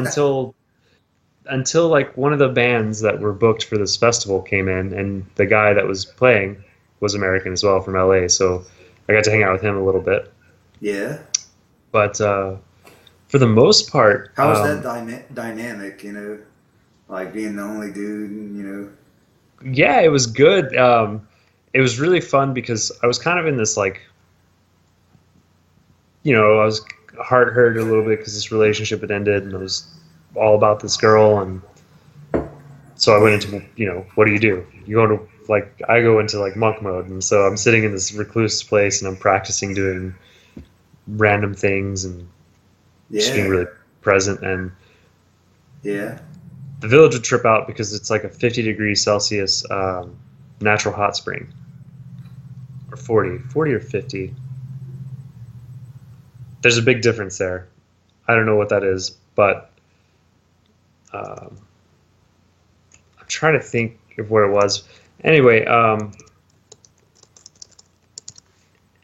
until like one of the bands that were booked for this festival came in, and the guy that was playing was American as well from LA, so I got to hang out with him a little bit. Yeah. But for the most part, How was that dynamic? Like being the only dude. yeah, it was good. It was really fun because I was kind of in this like, I was heart hurt a little bit because this relationship had ended, and it was all about this girl, and so I went Yeah. into, what do? You go to like I go into like monk mode, and so I'm sitting in this recluse place, and I'm practicing doing random things and just being Yeah. really present. And Yeah. the village would trip out because it's like a 50 degrees Celsius natural hot spring, or 40 or 50. There's a big difference there. I don't know what that is, but um, I'm trying to think of what it was. Anyway,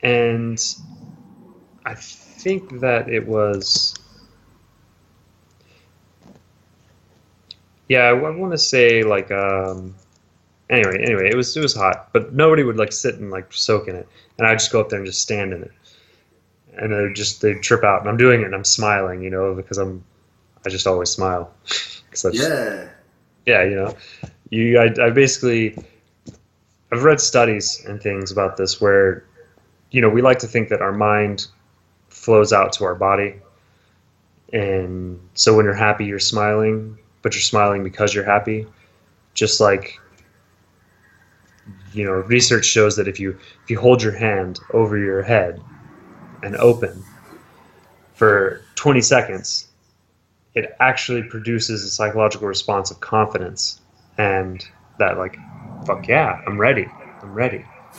and I think that it was, yeah, I want to say like Anyway, it was hot, but nobody would like sit and like soak in it, and I'd just go up there and just stand in it, and they'd trip out, and I'm doing it and I'm smiling, because I just always smile, because that's Yeah. yeah, I basically I've read studies and things about this where we like to think that our mind flows out to our body, and so when you're happy you're smiling, but you're smiling because you're happy, just like research shows that if you hold your hand over your head and open for 20 seconds, it actually produces a psychological response of confidence and that like, fuck yeah, I'm ready.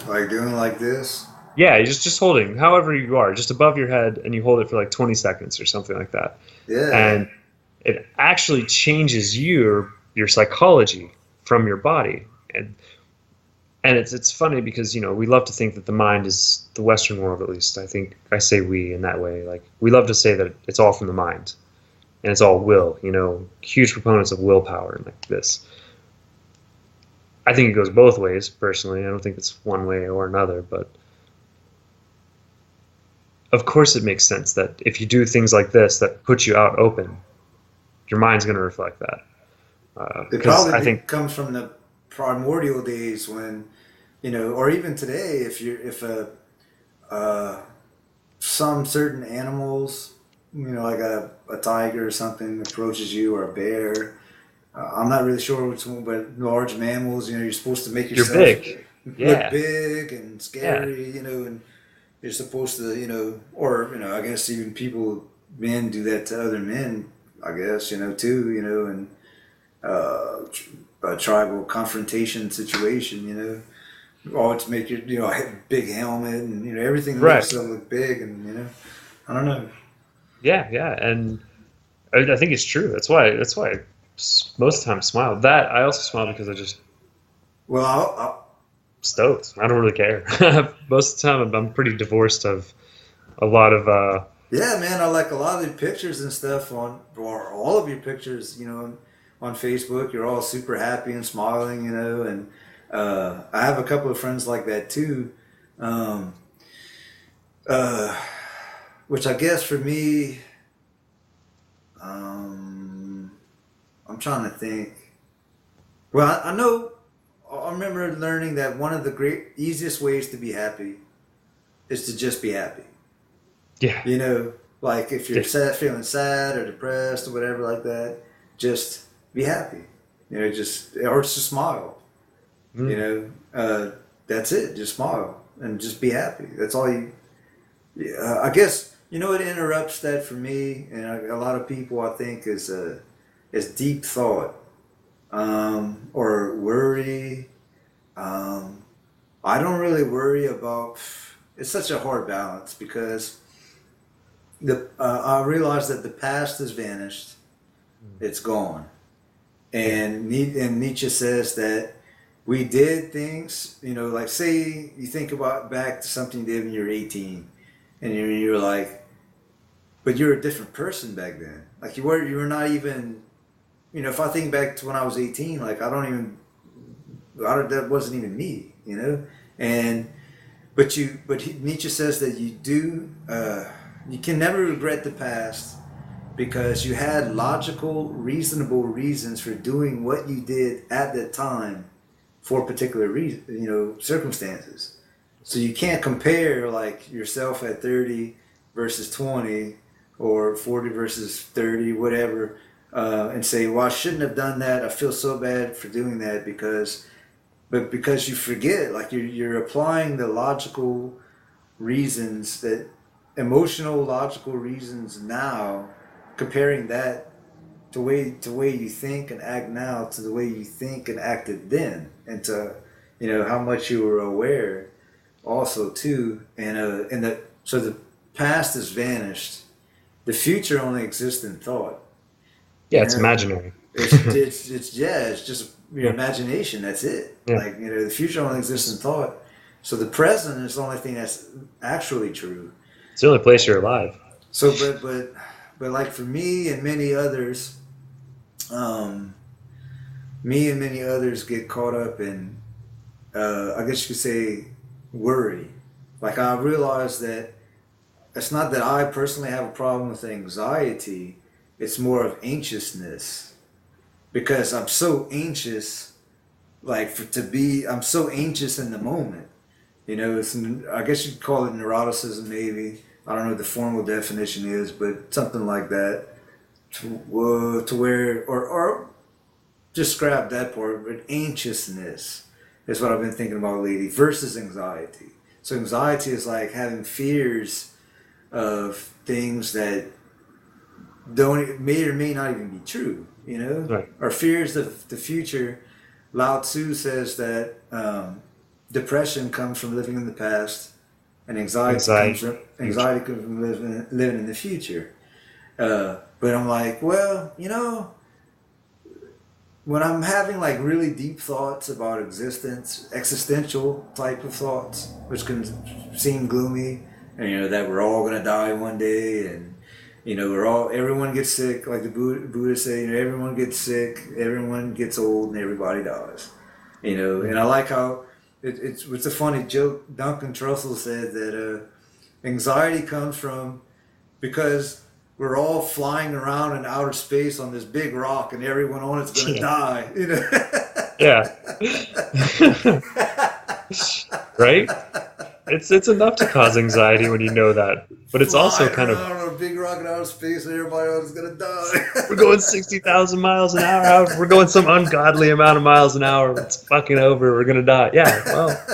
Like doing like this. Yeah, you just holding however you are, just above your head, and you hold it for like 20 seconds or something like that, Yeah. and it actually changes your psychology from your body. And it's funny because we love to think that the mind is the Western world, at least I think I say we in that way. Like we love to say that it's all from the mind and it's all will. Huge proponents of willpower and like this. I think it goes both ways personally. I don't think it's one way or another, but of course it makes sense that if you do things like this that put you out open, your mind's going to reflect that. It Because I probably think comes from the primordial days when, or even today, if uh, some certain animals, like a tiger or something approaches you, or a bear. I'm not really sure which one, but large mammals, you're supposed to make you're yourself big. look Yeah. big and Yeah. scary, and you're supposed to, or, I guess even men do that to other men, I guess, too, and a tribal confrontation situation, always make your, big helmet and, everything Right. makes them look big and, I don't know. Yeah. And I think it's true. That's why I most of the time smile. That I also smile because I just Well, stoked. I don't really care. Most of the time I'm pretty divorced of a lot of yeah, man, I like a lot of your pictures and stuff or all of your pictures, on Facebook. You're all super happy and smiling, and I have a couple of friends like that too. Um, uh, which I guess for me, um, I'm trying to think. Well, I know, I remember learning that one of the easiest ways to be happy is to just be happy. yeah. You know, like if you're Yeah. sad, feeling sad or depressed or whatever like that, just be happy. Or just smile. You Mm. know, that's it. Just smile and just be happy. That's all you. Yeah, I guess it interrupts that for me and a lot of people. I think is deep thought, or worry. Um, I don't really worry about. It's such a hard balance because I realize that the past has vanished. It's gone. Yeah. And Nietzsche says that we did things, like say you think about back to something you did when you were 18, and you're like, but you're a different person back then. Like you were not even, if I think back to when I was 18, like that wasn't even me, and Nietzsche says that you can never regret the past because you had logical, reasonable reasons for doing what you did at that time for particular reason, circumstances. So you can't compare like yourself at 30 versus 20 or 40 versus 30, whatever, and say, well, I shouldn't have done that. I feel so bad for doing that because you forget, like you're applying the logical reasons, that emotional logical reasons now, comparing that to way you think and act now to the way you think and acted then, and to how much you were aware also too, and that so the past has vanished, the future only exists in thought. Yeah, it's imaginary. It's just your Yeah. imagination. That's it. Yeah. Like the future only exists in thought. So the present is the only thing that's actually true. It's the only place you're alive. So, but like for me and many others, um, me and many others get caught up in I guess you could say, worry. Like I realized that it's not that I personally have a problem with anxiety, it's more of anxiousness because I'm so anxious, like I'm so anxious in the moment. You know, it's, I guess you'd call it neuroticism, maybe. I don't know what the formal definition is, but something like that. To where, or just scrap that part, but anxiousness is what I've been thinking about lately versus anxiety. So anxiety is like having fears of things that don't may or may not even be true, you know, Right. or fears of the future. Lao Tzu says that depression comes from living in the past, and Anxiety. Future. anxiety comes from living in the future. But I'm like, well, you know, when I'm having like really deep thoughts about existence, existential type of thoughts, which can seem gloomy, and you know that we're all gonna die one day, and you know everyone gets sick, like the Buddha say, you know, everyone gets sick, everyone gets old, and everybody dies. You know, and I like how it's a funny joke. Duncan Trussell said that anxiety comes from because we're all flying around in outer space on this big rock, and everyone on it's gonna Yeah. die. You know. Yeah. Right? It's enough to cause anxiety when you know that. But it's also Flying kind of around on a big rock in outer space, and everybody on it's gonna die. we're going 60,000 miles an hour. We're going some ungodly amount of miles an hour. It's fucking over. We're gonna die. Yeah. Well,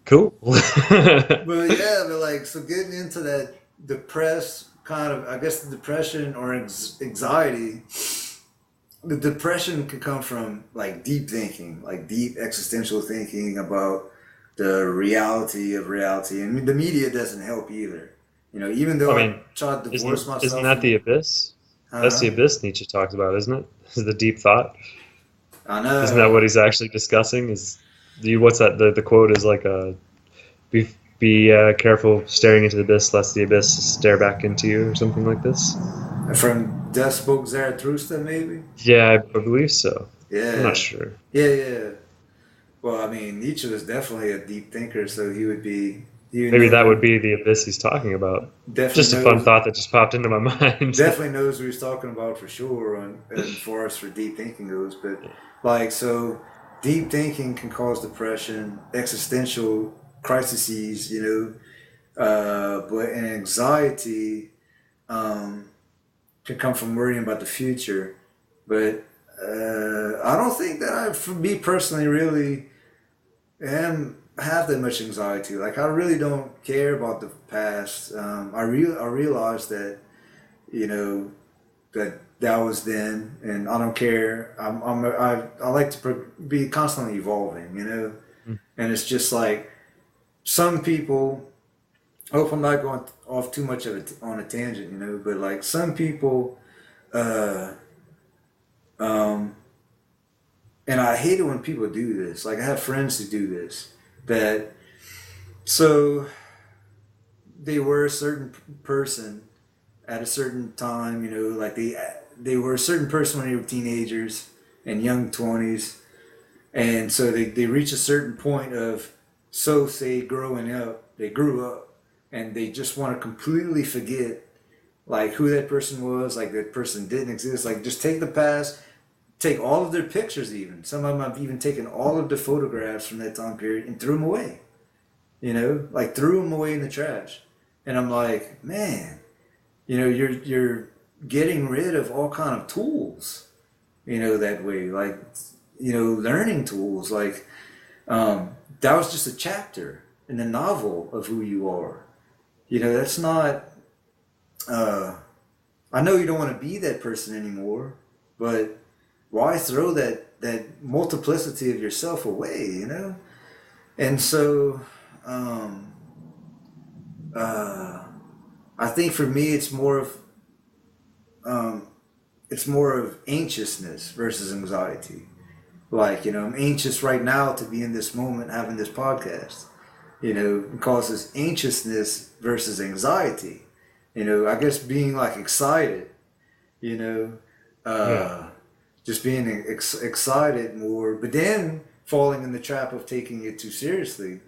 cool. But yeah, but like, so getting into that depressed kind of, I guess the depression or anxiety, the depression can come from like deep thinking, like deep existential thinking about the reality of reality. And the media doesn't help either. You know, even I though I mean, try to divorce isn't myself that from, the abyss? That's the uh, abyss Nietzsche talks about, isn't it? Is the deep thought? I Isn't that what know. he's actually discussing? Is the what's that? The quote is like be careful staring into the abyss, lest the abyss stare back into you, or something like this. From Death Spoke Zarathustra, maybe? Yeah, I believe so. I'm not Yeah. sure. Yeah, yeah. Well, I mean, Nietzsche was definitely a deep thinker, so he would Maybe that would know, be the abyss he's talking about. definitely Just a fun knows, thought that just popped into my mind. definitely knows what he's talking about for sure, and far as for deep thinking goes. But like, so deep thinking can cause depression, existential crises, you know, but an anxiety um, can come from worrying about the future. But I don't think that for me personally, really am have that much anxiety. Like I really don't care about the past. I realize that you know that was then, and I don't care. I like to be constantly evolving. You know, and it's just like some people. I hope I'm not going off too much of it on a tangent. You know, but like some people. Uh, um, and I hate it when people do this. Like I have friends who do this. That so they were a certain person at a certain time, you know, like they were a certain person when they were teenagers and young 20s, and so they reach a certain point of, so say growing up, they grew up and they just want to completely forget like who that person was, like that person didn't exist, like just take the past, take all of their pictures, even some of them have even taken all of the photographs from that time period and threw them away, you know, like threw them away in the trash. And I'm like, man, you know, you're getting rid of all kind of tools, you know, that way, like, you know, learning tools, like that was just a chapter in the novel of who you are. You know, that's not uh I know you don't want to be that person anymore, but why throw that multiplicity of yourself away, you know? And so um uh I think for me um it's more of anxiousness versus anxiety. Like, you know, I'm anxious right now to be in this moment having this podcast. You know, it causes anxiousness versus anxiety. You know, I guess being like excited, you know, Yeah. uh, just being excited more. But then falling in the trap of taking it too seriously.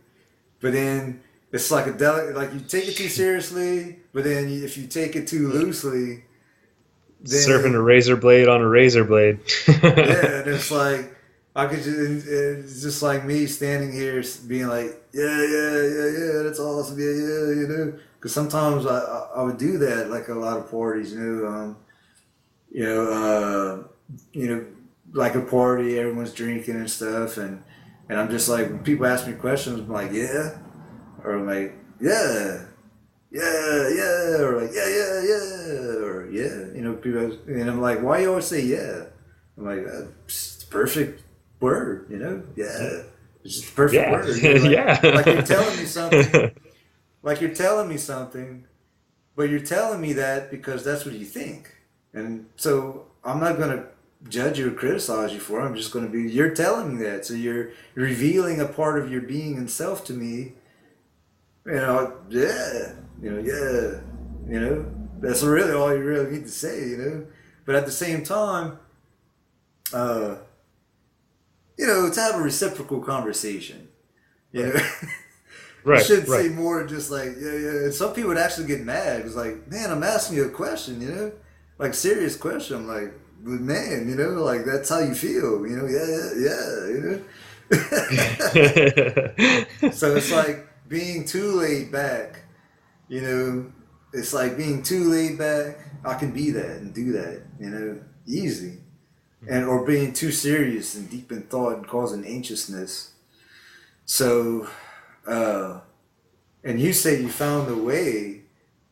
But then it's like like you take it too seriously, but then if you take it too loosely, Surfing a then razor blade on a razor blade. yeah, and it's like I could just, it's just like me standing here being like, yeah, yeah, yeah, yeah, that's awesome, yeah, yeah, you know. Because sometimes I would do that, like a lot of parties, you know, you know, like a party, everyone's drinking and stuff, and I'm just like, when people ask me questions, I'm like, yeah, or I'm like, yeah, yeah, yeah, or like, yeah, yeah, yeah, or yeah, you know, people, and I'm like, why you always say yeah? I'm like, it's the perfect word, you know, yeah, it's just the perfect Yeah, word, you know, like you're telling me something, yeah. like you're telling me something, but you're telling me that because that's what you think, and so I'm not gonna judge you or criticize you for it. I'm just gonna be, you're telling me that, so you're revealing a part of your being and self to me, you know, yeah, yeah, that's really all you really need to say, But at the same time, uh, to have a reciprocal conversation, you Right, know, you right, shouldn't say right. more than just like, yeah, yeah. And some people would actually get mad. It's like, man, I'm asking you a question, like serious question. I'm like, but man, like that's how you feel, yeah, yeah, So it's like being too laid back. You know, it's like being too laid back. I can be that and do that, easy. And or being too serious and deep in thought and causing anxiousness. So, uh, and you say you found a way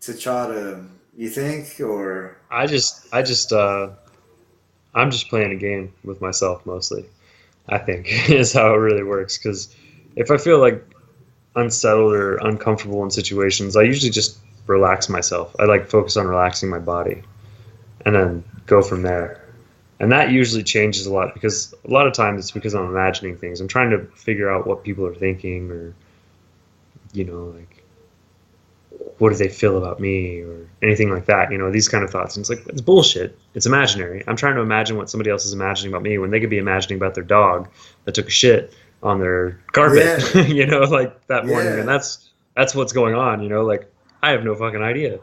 to try to, you think, or I just, I'm just playing a game with myself mostly. I think is how it really works. Because if I feel like unsettled or uncomfortable in situations, I usually just relax myself. I like focus on relaxing my body and then go from there. And that usually changes a lot because a lot of times it's because I'm imagining things. I'm trying to figure out what people are thinking or, like what do they feel about me or anything like that, these kind of thoughts. And it's like, it's bullshit. It's imaginary. I'm trying to imagine what somebody else is imagining about me when they could be imagining about their dog that took a shit on their carpet, yeah, like that morning. And yeah. that's what's going on, like I have no fucking idea.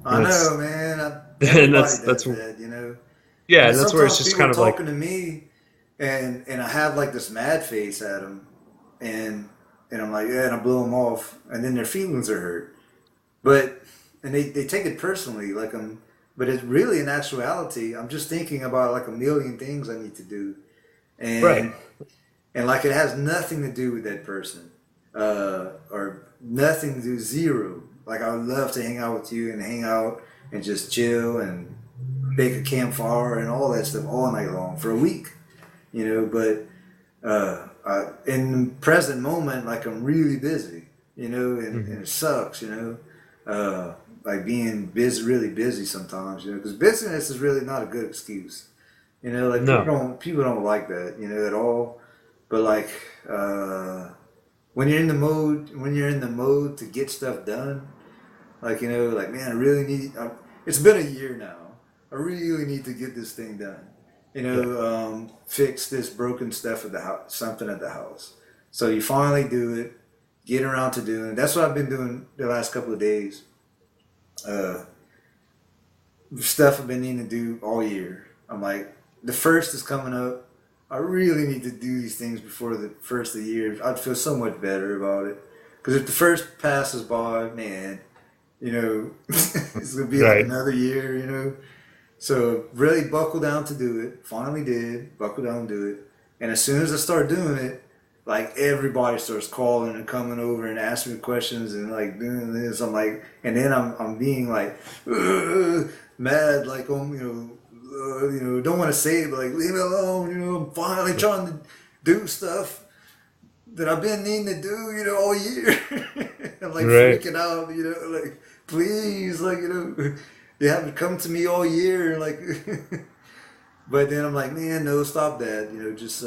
I And know, it's, man. and Everybody that's, does that. yeah, And and that's where it's sometimes just people are kind of like, talking to me, and I have like this mad face at them, and and I'm like, yeah, and I blow them off, and then their feelings are hurt. But and they take it personally, like but it's really in actuality, I'm just thinking about like a million things I need to do, right. and like it has nothing to do with that person, or nothing to do, zero. Like I would love to hang out with you and hang out and just chill and bake a campfire and all that stuff all night long for a week, But in the present moment, like I'm really busy, and Mhm. it sucks, like being busy, really busy sometimes, because busyness is really not a good excuse, like No. people don't like that, at all. But like when you're in the mode to get stuff done, like like man, I really need. It's been a year now. I really need to get this thing done. Yeah. Fix this broken stuff at the house, something at the house. So you finally do it, get around to doing it. That's what I've been doing the last couple of days. Uh, Stuff I've been needing to do all year. I'm like, the first is coming up. I really need to do these things before the first of the year. I'd feel so much better about it. Because if the first passes by, man, it's gonna be like Right. another year, So really buckle down to do it. Finally did buckle down and do it. And as soon as I start doing it, like everybody starts calling and coming over and asking me questions and like doing this. I'm like, and then I'm being like mad, like don't want to say it, but like leave me alone. I'm finally trying to do stuff that I've been needing to do, all year. I'm like Right. freaking out, like please, like you haven't come to me all year, like. But then I'm like, man, no, stop that, just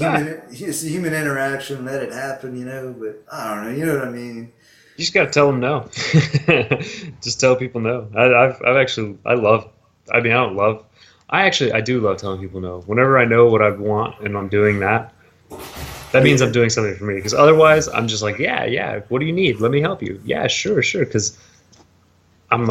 Ah, it's a human interaction, let it happen, But I don't know, you know what I mean? you just gotta tell them no. Just tell people no. I mean, I don't love. I do love telling people no. Whenever I know what I want and I'm doing that, that means I'm Yeah. doing something for me. Because otherwise, I'm just like, yeah, yeah. What do you need? Let me help you. Yeah, sure, sure. Because I'm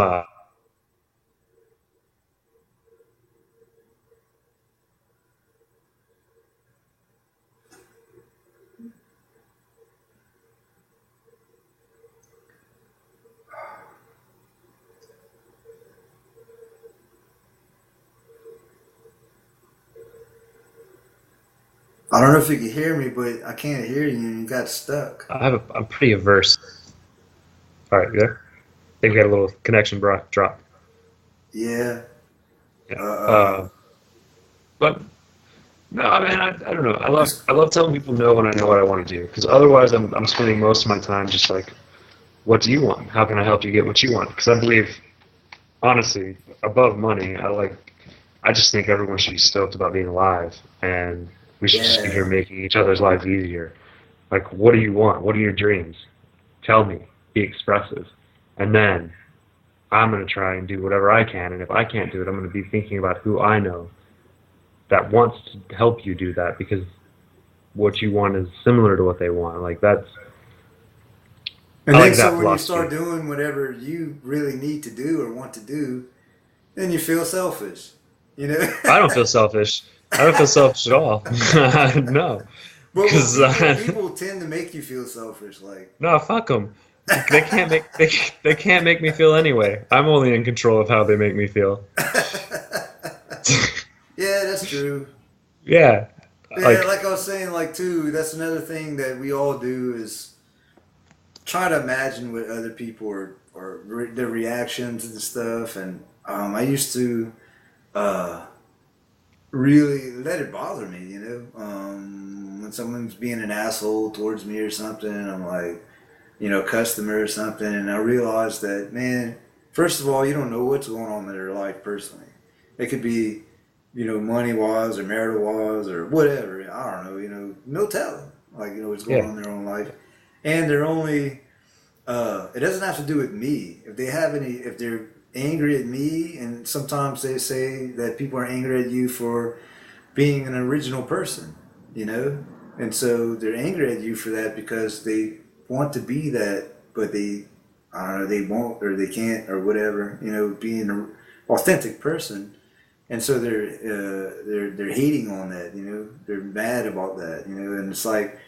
I don't know if you can hear me, but I can't hear you and you got stuck. I'm pretty averse. All right, you there? I think we had a little connection drop. Yeah. Yeah. Uh, uh, But no, I mean, I don't know. just, I love telling people no when I know what I want to do. Because otherwise, I'm spending most of my time just like, what do you want? How can I help you get what you want? Because I believe, honestly, above money, I just think everyone should be stoked about being alive, and we should just be here yeah. making each other's lives easier. Like, what do you want? What are your dreams? Tell me. Be expressive. And then I'm going to try and do whatever I can. And if I can't do it, I'm going to be thinking about who I know that wants to help you do that because what you want is similar to what they want. Like, And I then like so that when you start philosophy. doing whatever you really need to do or want to do, then you feel selfish, you know? I don't feel selfish. I don't feel selfish at all. No. But Because, people tend to make you feel selfish, like. no, fuck them. They can't make me feel anyway. I'm only in control of how they make me feel. Yeah, that's true. Yeah, Yeah, like like I was saying, like too, that's another thing that we all do is try to imagine what other people their reactions and stuff. And I used to uh, really let it bother me, you know, when someone's being an asshole towards me or something. I'm like, customer or something, and I realized that, man, first of all, you don't know what's going on in their life personally. It could be, money wise or marital wise or whatever. I don't know. No telling. Like, what's going yeah, on in their own life, and they're only. It doesn't have to do with me. If they're angry at me, and sometimes they say that people are angry at you for being an original person, you know? And so they're angry at you for that because they want to be that, but I don't know, they won't or they can't or whatever, being an authentic person. And so they're hating on that, they're mad about that, and it's like,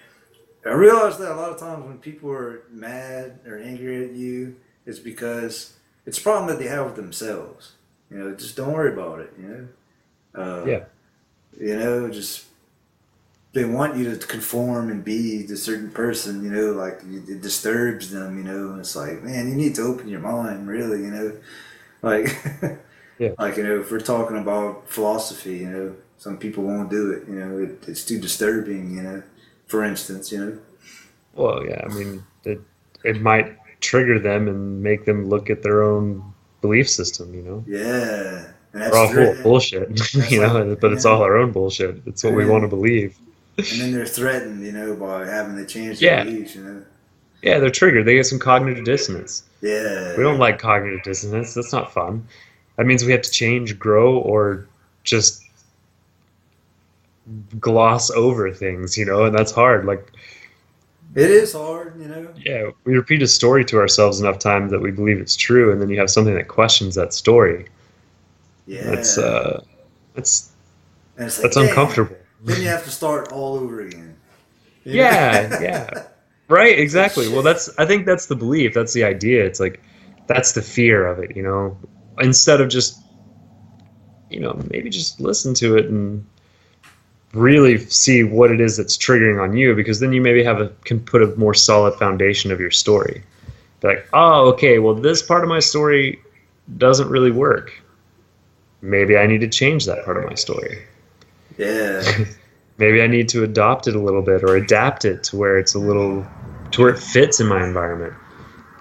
I realize that a lot of times when people are mad or angry at you, it's because it's a problem that they have with themselves. Just don't worry about it, Uh, yeah. just they want you to conform and be the certain person, like it disturbs them, and it's like, man, you need to open your mind, really, like, Yeah. like, if we're talking about philosophy, some people won't do it, it's too disturbing, for instance, Well, yeah. I mean, it might trigger them and make them look at their own belief system. yeah, and We're all full of bullshit, that's like, but it's all our own bullshit. It's what and we want to then believe. and then they're threatened, by having to change their Yeah, beliefs, yeah. They're triggered. They get some cognitive dissonance. We yeah, don't like cognitive dissonance. That's not fun. That means we have to change, grow, or just gloss over things, and that's hard. Like, it is hard, yeah, we repeat a story to ourselves enough times that we believe it's true, and then you have something that questions that story. That's yeah, that's and it's like, that's damn, uncomfortable. then you have to start all over again, Yeah, yeah. Right, It's like, exactly. Well, shit. I think that's the belief, that's the idea. It's like that's the fear of it. Instead of just, maybe just listen to it and really see what it is that's triggering on you because then you maybe can put a more solid foundation of your story. Be like, "Oh, okay, well this part of my story doesn't really work. Maybe I need to change that part of my story." Yeah, Maybe I need to adopt it a little bit or adapt it to where it fits in my environment.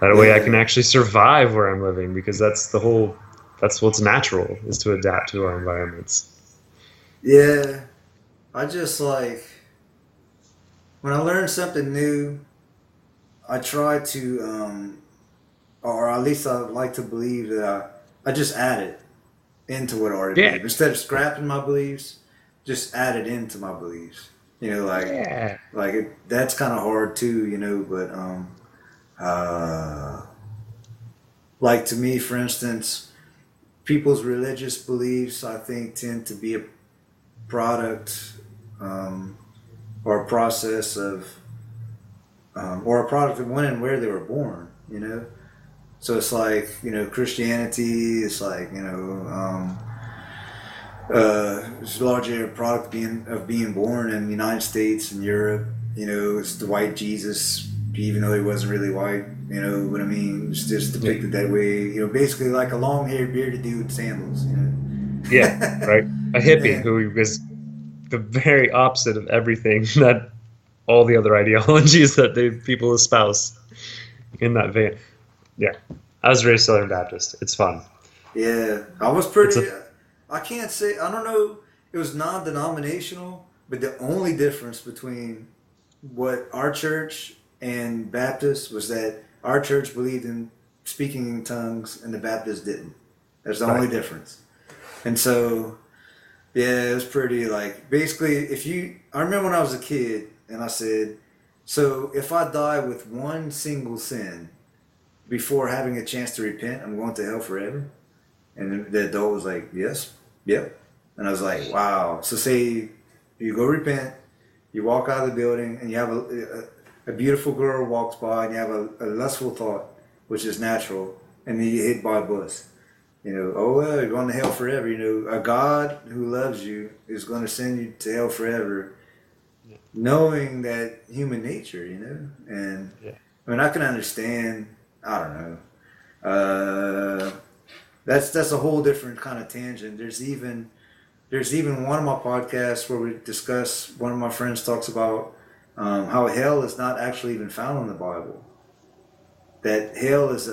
That way I can yeah, actually survive where I'm living because that's what's natural is to adapt to our environments. yeah. I just like when I learn something new, I try to, or at least I like to believe that I just add it. into what I already Yeah. believe. Instead of scrapping my beliefs, just add it into my beliefs. You know, Yeah. that's kind of hard too. You know, but like to me, for instance, people's religious beliefs, I think, tend to be a product um, or a process of or a product of when and where they were born. You know, so it's like, you know, Christianity. It's like, you know, it's largely a product being born in the United States and Europe. You know, it's the white Jesus, even though he wasn't really white. You know what I mean? It's just Yeah. depicted that way. You know, basically like a long-haired, bearded dude with sandals. You Yeah. know, Right. A hippie and who was the very opposite of everything that all the other ideologies that people espouse in that vein. Yeah. I was raised Southern Baptist. It's fun. yeah, I was It's a pretty. I can't say. I don't know. It was non-denominational, but the only difference between what our church and Baptist was that our church believed in speaking in tongues and the Baptists didn't. That's the only right. difference. And so, yeah, it was pretty like basically if you. I remember when I was a kid and I said, so if I die with one single sin before having a chance to repent, I'm going to hell forever. And the adult was like, yes, yep. And I was like, wow. So say you go repent, you walk out of the building, and you have a beautiful girl walks by, and you have a lustful thought, which is natural, and then you get hit by a bus. You know, oh well, you're going to hell forever. You know, a God who loves you is going to send you to hell forever, knowing that human nature. You know, and Yeah. I mean, I can understand. I don't know. Uh, that's a whole different kind of tangent. There's even one of my podcasts where we discuss. One of my friends talks about how hell is not actually even found in the Bible. That hell is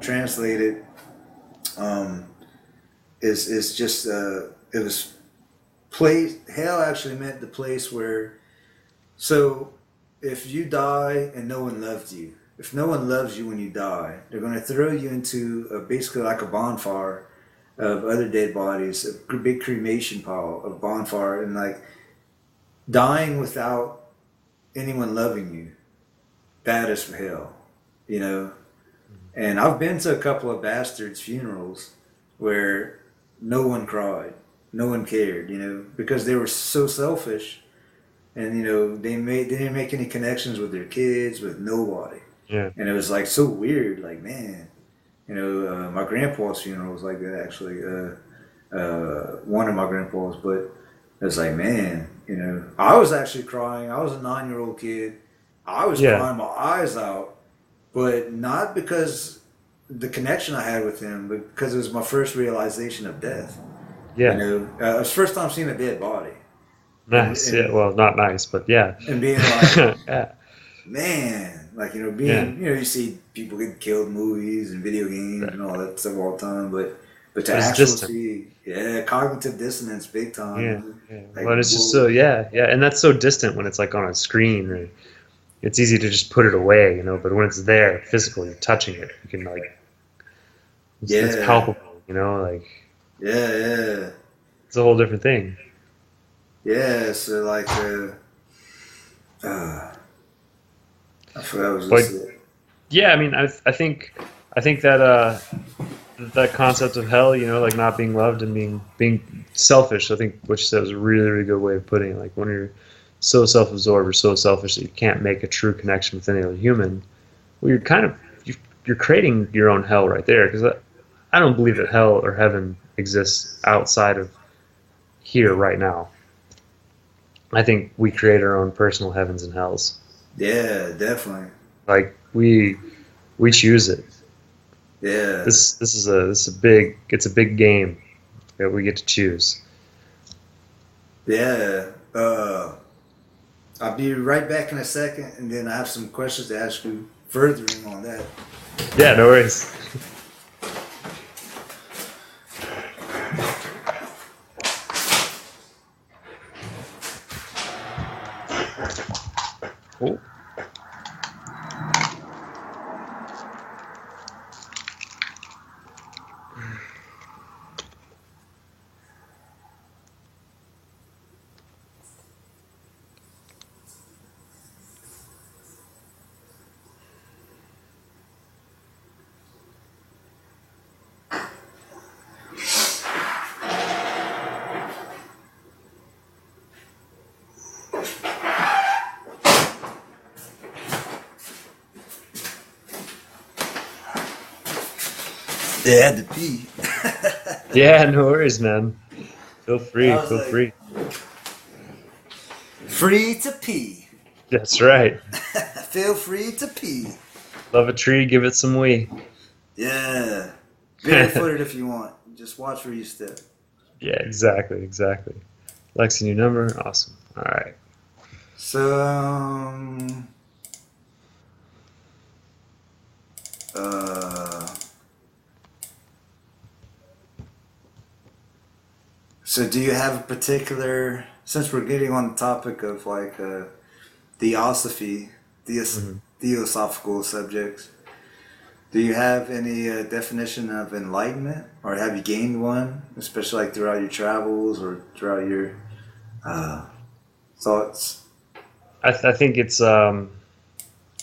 translated um, is just it was place. Hell actually meant the place where. So if you die and no one loved you, if no one loves you when you die, they're going to throw you into basically like a bonfire of other dead bodies, a big cremation pile of bonfire, and like dying without anyone loving you. That is for hell, you know. And I've been to a couple of bastards' funerals where no one cried, no one cared, you know, because they were so selfish, and you know they didn't make any connections with their kids, with nobody, Yeah. and it was like so weird, like man, you know, my grandpa's funeral was like that actually. One of my grandpas, but it's like, man, you know, I was actually crying. I was a 9 year old kid. I was Yeah. crying my eyes out, but not because the connection I had with him, but because it was my first realization of death. You Yeah. know, it was the first time seeing a dead body, and Nice. Yeah. Well, not nice, but yeah. being like, Yeah. man, like you know, Yeah. being you know, you see people get killed in movies and video games Right. and all that stuff all the time, but to But it's actually distant. see, yeah, cognitive dissonance, big time, Yeah. man. Yeah. Like Well, it's just so, whoa, yeah. Yeah. And that's so distant when it's like on a screen. Or it's easy to just put it away, but when it's there, physical, you're touching it. You can like, it's yeah, palpable, like yeah, yeah, it's a whole different thing. yeah. So like, uh, I forgot what I was gonna But say. yeah, I mean, I think that that concept of hell, like not being loved and being selfish. I think what you said was a really, really good way of putting it. Like when you're so self-absorbed or so selfish that you can't make a true connection with any other human, well, you're creating your own hell right there. Because I don't believe that hell or heaven exists outside of here right now. I think we create our own personal heavens and hells. Yeah, definitely. Like we choose it. Yeah, This is a big game that we get to choose. yeah. I'll be right back in a second, and then I have some questions to ask you furthering on that. Yeah, no worries. Cool. They had to pee. Yeah, no worries, man. Feel free, I was feel like, free. free to pee. That's right. Feel free to pee. Love a tree, give it some wee. Yeah. Barefooted if you want. Just watch where you step. Yeah, exactly, exactly. Lexi, new number? Awesome. All right. So, uh, so do you have a particular, since we're getting on the topic of like theosophy, Mhm. theosophical subjects, do you have any definition of enlightenment, or have you gained one, especially like throughout your travels or throughout your uh, thoughts? I think it's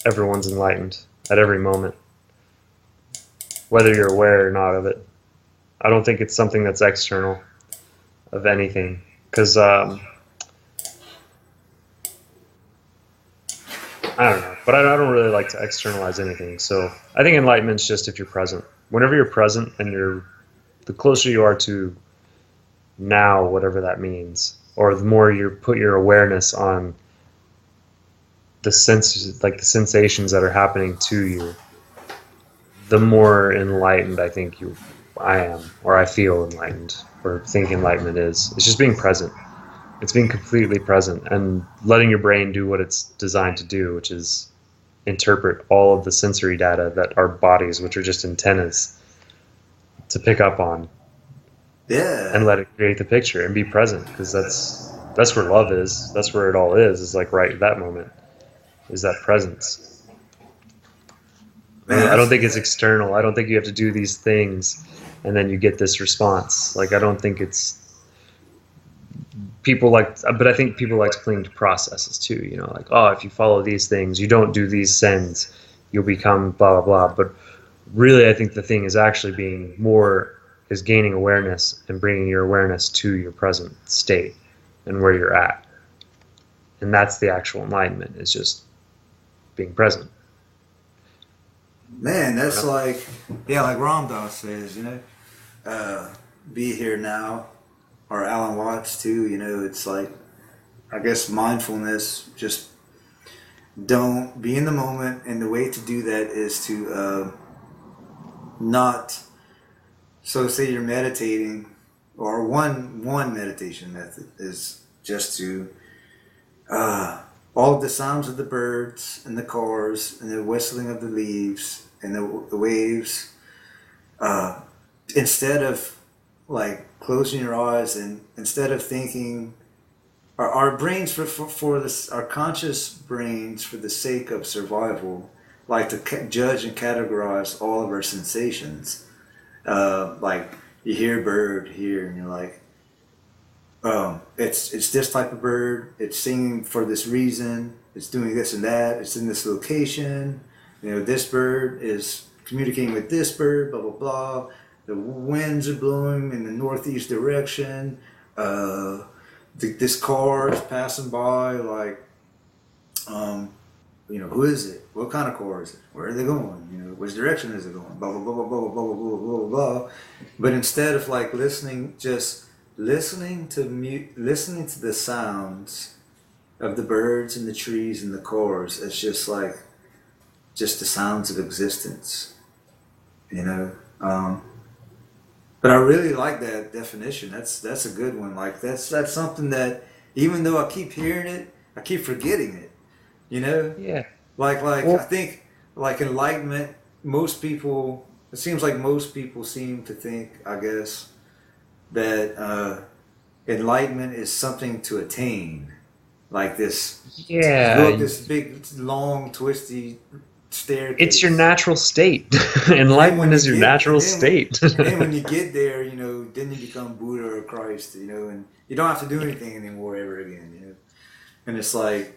everyone's enlightened at every moment, whether you're aware or not of it. I don't think it's something that's external of anything, because I don't know, but I don't really like to externalize anything. So I think enlightenment's just if you're present. Whenever you're present and the closer you are to now, whatever that means, or the more you put your awareness on the senses, like the sensations that are happening to you, the more enlightened I am, or I feel enlightened, or think enlightenment is. It's just being present. It's being completely present and letting your brain do what it's designed to do, which is interpret all of the sensory data that our bodies, which are just antennas, to pick up on, and Yeah, let it create the picture and be present, because that's where love is. That's where it all is like right at that moment, is that presence. man, I don't that's think it's external. I don't think you have to do these things and then you get this response. Like, I don't think it's people like, but I think people like to cling to processes too. You know, like, oh, if you follow these things, you don't do these sends, you'll become blah blah blah. But really, I think the thing is actually being more is gaining awareness and bringing your awareness to your present state and where you're at, and that's the actual enlightenment. Is just being present. man, You that's know? like, yeah, like Ram Dass says, uh, be here now, or Alan Watts too. It's like, I guess mindfulness, just don't be in the moment, and the way to do that is to not. So say you're meditating, or one meditation method is just to all of the sounds of the birds and the cars and the whistling of the leaves and the waves. Uh, Instead of like closing your eyes, and instead of thinking, our brains for this, our conscious brains, for the sake of survival, like to judge and categorize all of our sensations. Like you hear a bird here, and you're like, it's this type of bird. It's singing for this reason. It's doing this and that. It's in this location. This bird is communicating with this bird. Blah blah blah. The winds are blowing in the northeast direction. Uh, this car is passing by. Like, um, who is it? What kind of car is it? Where are they going? Which direction is it going? Blah blah blah blah blah blah blah blah blah blah blah. But instead of like listening, just listening to the sounds of the birds and the trees and the cars, it's just like just the sounds of existence. You know. But I really like that definition. That's a good one. Like that's something that, even though I keep hearing it, I keep forgetting it. You know. Yeah. Like I Well, think like enlightenment. Most people. It seems like most people seem to think, I guess, that enlightenment is something to attain, like this. Go up yeah. this big, long, twisty It's your staircase. natural state. And then when Enlightenment you is your get, natural state. and then when you get there, then you become Buddha or Christ, and you don't have to do anything anymore ever again. And it's like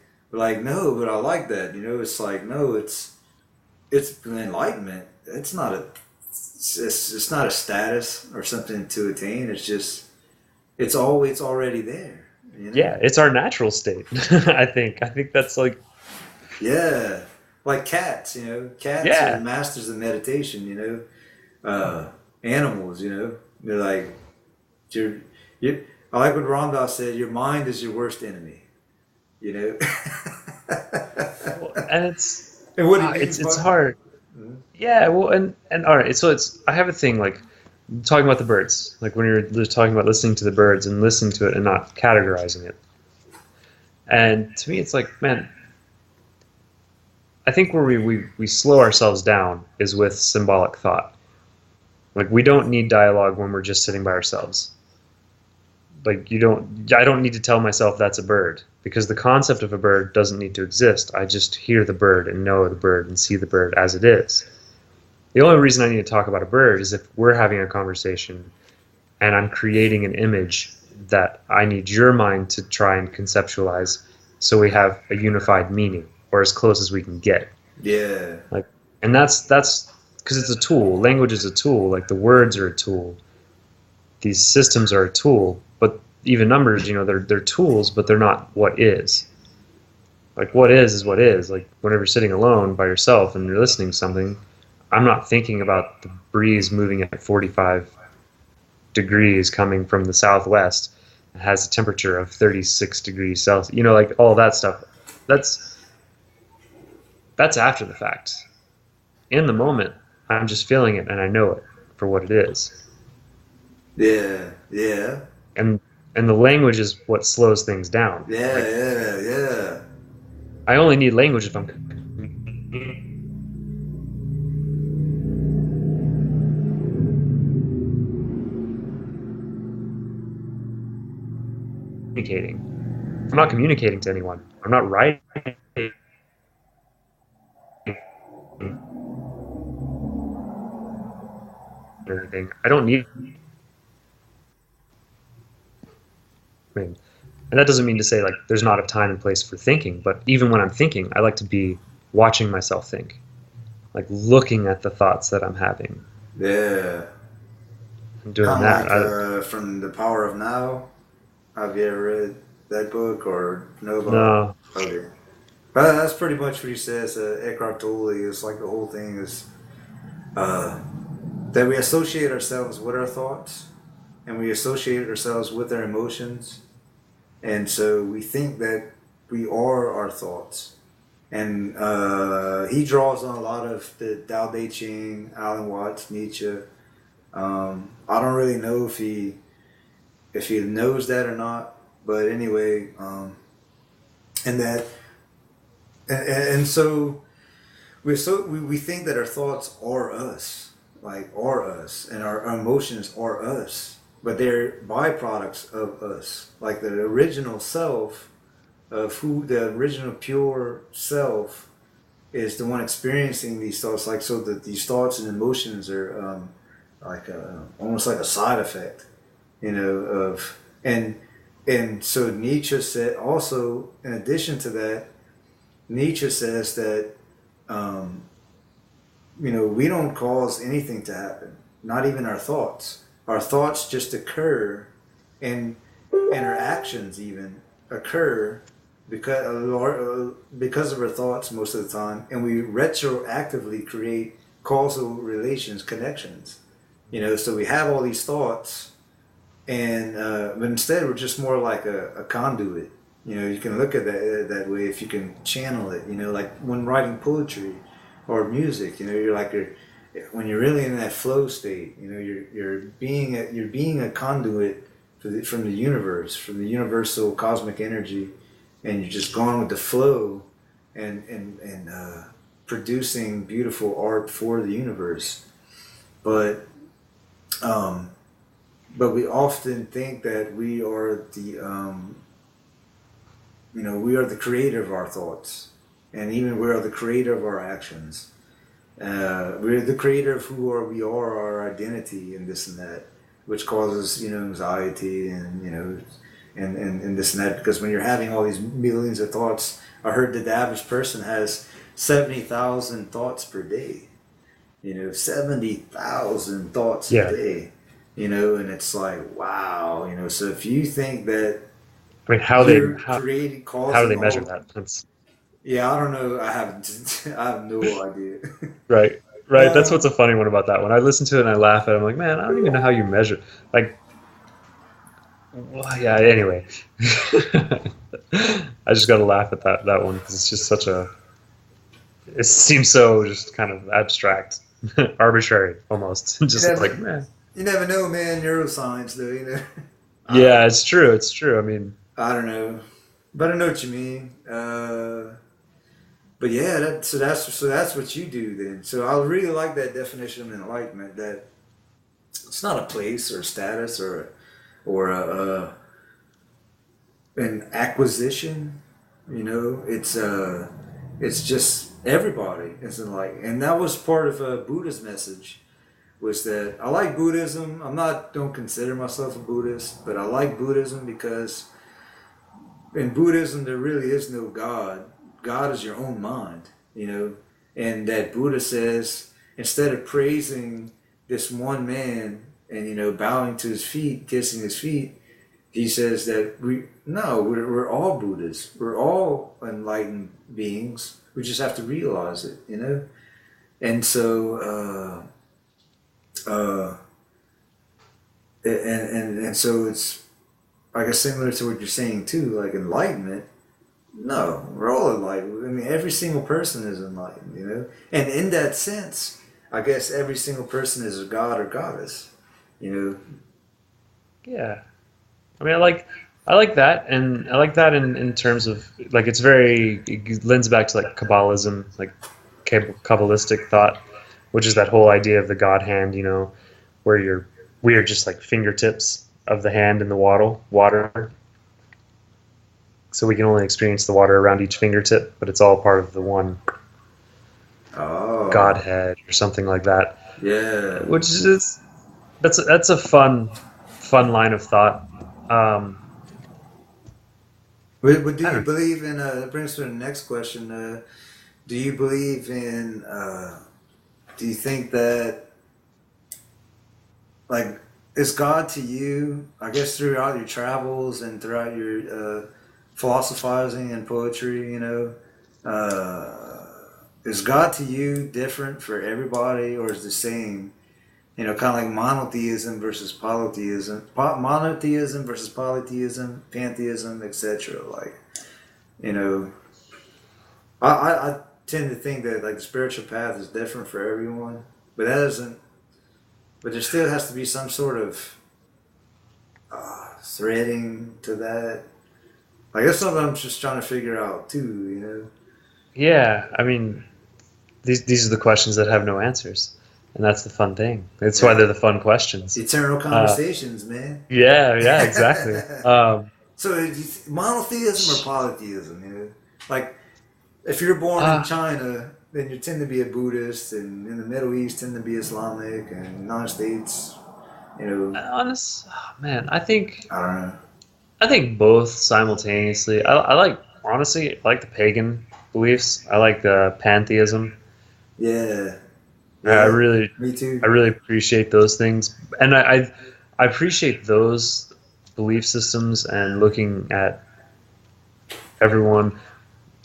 no, but I like that. It's like no, it's enlightenment. It's not a status or something to attain. It's just it's already there. Yeah, it's our natural state. I think that's like, Yeah, like cats. Cats are the yeah. masters of meditation. Uh, animals. They're like your, your. I like what Ramdas said. Your mind is your worst enemy. You know. Well, and And what he means it's by. hard. Mhm. Yeah, well, and all right, so it's I have a thing like talking about the birds, like when you're just talking about listening to the birds and listening to it and not categorizing it. And to me, it's like, man, I think where we slow ourselves down is with symbolic thought. Like we don't need dialogue when we're just sitting by ourselves. Like I don't need to tell myself that's a bird because the concept of a bird doesn't need to exist. I just hear the bird and know the bird and see the bird as it is. The only reason I need to talk about a bird is if we're having a conversation and I'm creating an image that I need your mind to try and conceptualize so we have a unified meaning or as close as we can get. Yeah. Like, and that's because it's a tool. Language is a tool. Like the words are a tool. These systems are a tool, but even numbers, they're tools, but they're not what is. Like what is what is. Like whenever you're sitting alone by yourself and you're listening to something, I'm not thinking about the breeze moving at 45 degrees coming from the southwest. It has a temperature of 36 degrees Celsius. Like all that stuff. That's that's after the fact. In the moment, I'm just feeling it and I know it for what it is. Yeah. Yeah. And and the language is what slows things down. Yeah. Like Yeah. Yeah. I only need language if I'm communicating. I'm not communicating to anyone. I'm not writing anything. I don't need. I mean, and that doesn't mean to say like there's not a time and place for thinking. But even when I'm thinking, I like to be watching myself think, like looking at the thoughts that I'm having Yeah. and doing Kind of that. like from The Power of Now. Have you ever read that book or know about? No, Okay. But that's pretty much what he says. Eckhart Tolle is like the whole thing is uh, that we associate ourselves with our thoughts and we associate ourselves with our emotions. And so we think that we are our thoughts. And he draws on a lot of the Tao Te Ching, Alan Watts, Nietzsche. I don't really know if he knows that or not, but anyway, and that and so we think that our thoughts are us, like are us, and our emotions are us, but they're byproducts of us. Like the original self of who the original pure self is the one experiencing these thoughts. Like so that these thoughts and emotions are like almost like a side effect, of and so Nietzsche said also in addition to that, Nietzsche says that um, we don't cause anything to happen, not even our thoughts. Our thoughts just occur, and our actions even occur because of our thoughts most of the time, and we retroactively create causal relations, connections. So we have all these thoughts, and but instead we're just more like a conduit. You can look at that way if you can channel it. Like when writing poetry or music. When you're really in that flow state. You're being a conduit from the universe, from the universal cosmic energy, and you're just going with the flow, and producing beautiful art for the universe. But um, but we often think that we are the creator of our thoughts, and even we are the creator of our actions. We're the creator of we are, our identity, and this and that, which causes anxiety and this and that. Because when you're having all these millions of thoughts, I heard that the average person has 70,000 thoughts per day. 70,000 thoughts a yeah. day. And it's like wow. So if you think that I mean, you're creating, how do causing they measure all. that? That's Yeah, I don't know. I have I have no idea. right. Right. That's what's a funny one about that one. I listen to it and I laugh at it. I'm like, man, I don't even know how you measure. Like, well, yeah. Anyway, I just got to laugh at that one because it's just such a. It seems so just kind of abstract, arbitrary almost. You Just like, never, man. you never know, man. Neuroscience, though, Yeah, it's true. It's true. I mean, I don't know, but I know what you mean. But yeah, that's what you do then. So I really like that definition of enlightenment. That it's not a place or a status or an acquisition. It's just everybody is enlightened, and that was part of Buddha's message. Was that I like Buddhism. Don't consider myself a Buddhist, but I like Buddhism because in Buddhism there really is no God. God is your own mind, and that Buddha says instead of praising this one man and bowing to his feet, kissing his feet, he says that we're all Buddhas. We're all enlightened beings. We just have to realize it, and so. And so it's, I guess, similar to what you're saying too, like enlightenment. No, we're all enlightened. I mean, every single person is enlightened, And in that sense, I guess every single person is a god or goddess. yeah. I mean, I like that, and I like that in terms of like it lends back to like Kabbalism, like Kabbalistic thought, which is that whole idea of the God hand, where we are just like fingertips of the hand in the water. So we can only experience the water around each fingertip, but it's all part of the one Godhead or something like that. Yeah. Which is that's a fun line of thought. But do you believe in? That brings us to the next question. Do you believe in? Do you think that, like, is God to you? I guess throughout your travels and throughout your philosophizing and poetry, is God to you different for everybody, or is the same? Kind of like monotheism versus polytheism, monotheism versus polytheism, pantheism, etc. Like, I tend to think that like the spiritual path is different for everyone, but that doesn't. But there still has to be some sort of threading to that. Like that's something I'm just trying to figure out too. Yeah, I mean, these are the questions that have no answers. And that's the fun thing. That's why they're the fun questions. Eternal conversations, man. Yeah, exactly. So monotheism or polytheism, Like if you're born in China, then you tend to be a Buddhist, and in the Middle East tend to be Islamic, and in the United States, Man, I think I don't know. I think both simultaneously. I like honestly, I like the pagan beliefs. I like the pantheism. Yeah. I really, me too. I really appreciate those things, and I appreciate those belief systems and looking at everyone.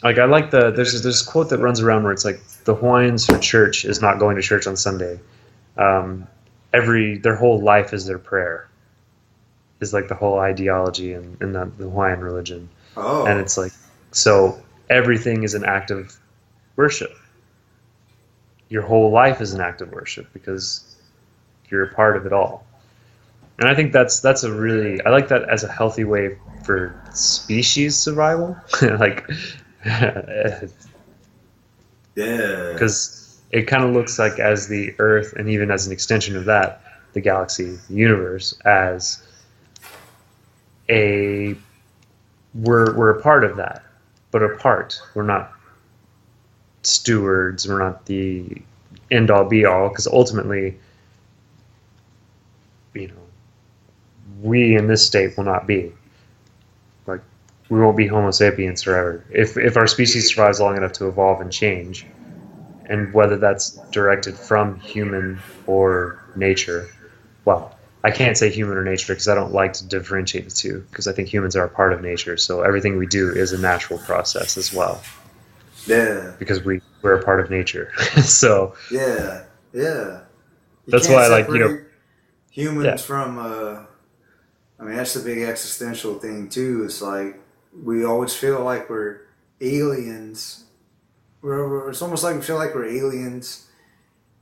Like I like there's this quote that runs around where it's like the Hawaiians for church is not going to church on Sunday. Their whole life is their prayer. Is like the whole ideology in the Hawaiian religion, and it's like so everything is an act of worship. Your whole life is an act of worship because you're a part of it all. And I think that's I like that as a healthy way for species survival. Like, yeah, because it kind of looks like as the Earth and even as an extension of that, the galaxy, the universe, as we're a part of that, but apart. We're not stewards. We're not the end all be all, because ultimately, we in this state will not be. Like, we won't be Homo sapiens forever. If our species survives long enough to evolve and change, and whether that's directed from human or nature, well, I can't say human or nature because I don't like to differentiate the two, because I think humans are a part of nature, so everything we do is a natural process as well. Yeah. Because we're a part of nature. So yeah. Yeah. You That's can't why, like, you know, separate humans yeah, from, I mean, that's the big existential thing, too. It's like we always feel like we're aliens. It's almost like we feel like we're aliens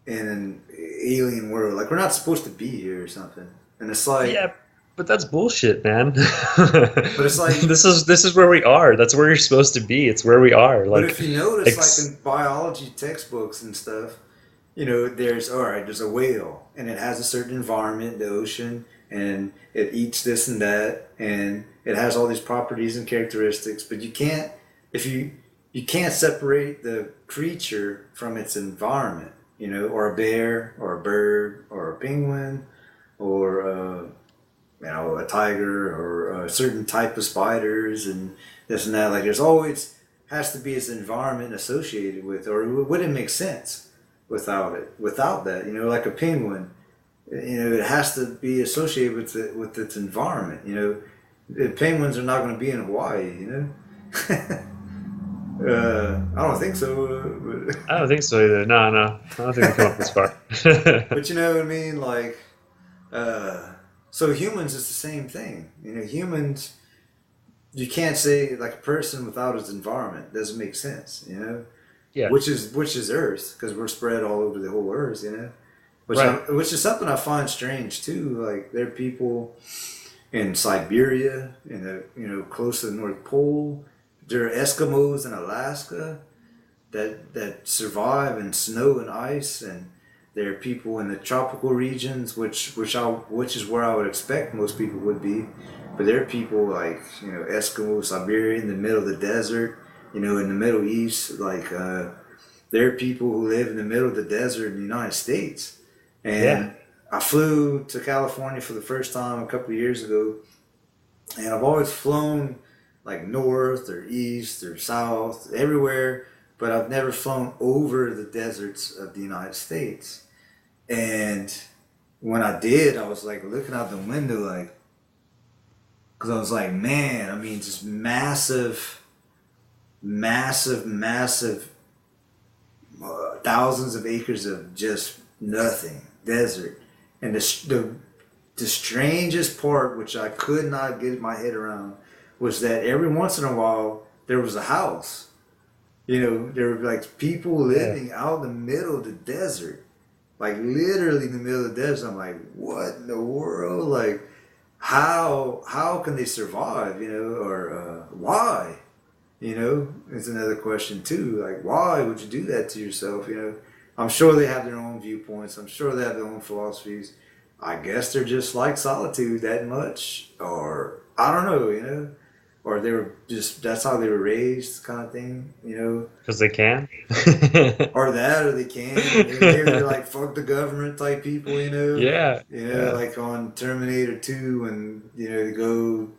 in an alien world. Like we're not supposed to be here or something. And it's like, yeah, but that's bullshit, man. but it's like, This is where we are. That's where you're supposed to be. It's where we are. but Like, if you notice, like ex in biology textbooks and stuff, you know, there's all right, there's a whale and it has a certain environment, the ocean, and it eats this and that, and it has all these properties and characteristics. But you can't, if you can't separate the creature from its environment, you know, or a bear, or a bird, or a penguin, or you know, a tiger, or a certain type of spiders, and this and that. Like there's always has to be its environment associated with, or it wouldn't make sense without it. Without that, you know, like a penguin, you know, it has to be associated with its environment. You know, the penguins are not going to be in Hawaii. You know, I don't think so. I don't think so either. No, no, I don't think we come up this far. But you know what I mean, like. So humans is the same thing. You know, humans, you can't say like a person without his environment doesn't make sense. You know, Yeah, which is Earth because we're spread all over the whole Earth. You know, right. which is something I find strange too. Like there are people in Siberia, in the you know close to the North Pole. There are Eskimos in Alaska that survive in snow and ice, and there are people in the tropical regions, which is where I would expect most people would be. But there are people like you know Eskimo, Siberia, in the middle of the desert. You know, in the Middle East, like there are people who live in the middle of the desert in the United States. Yeah, And I flew to California for the first time a couple of years ago, and I've always flown like north or east or south, everywhere, but I've never flown over the deserts of the United States. And when I did, I was like looking out the window, like, because I was like, man, I mean, just massive, massive, massive, thousands of acres of just nothing, desert. And the strangest part, which I could not get my head around, was that every once in a while there was a house. You know, there were like people yeah. living out in the middle of the desert, like literally in the middle of the desert. I'm like, what in the world? Like, how can they survive? You know, or why? You know, it's another question too. Like, why would you do that to yourself? You know, I'm sure they have their own viewpoints. I'm sure they have their own philosophies. I guess they're just like solitude that much, or I don't know. You know, or they were just that's how they were raised, kind of thing. You know, Because they can. or that, or they can. Maybe they're like fuck the government type people. You know, Yeah, yeah. like on Terminator 2, and you know they go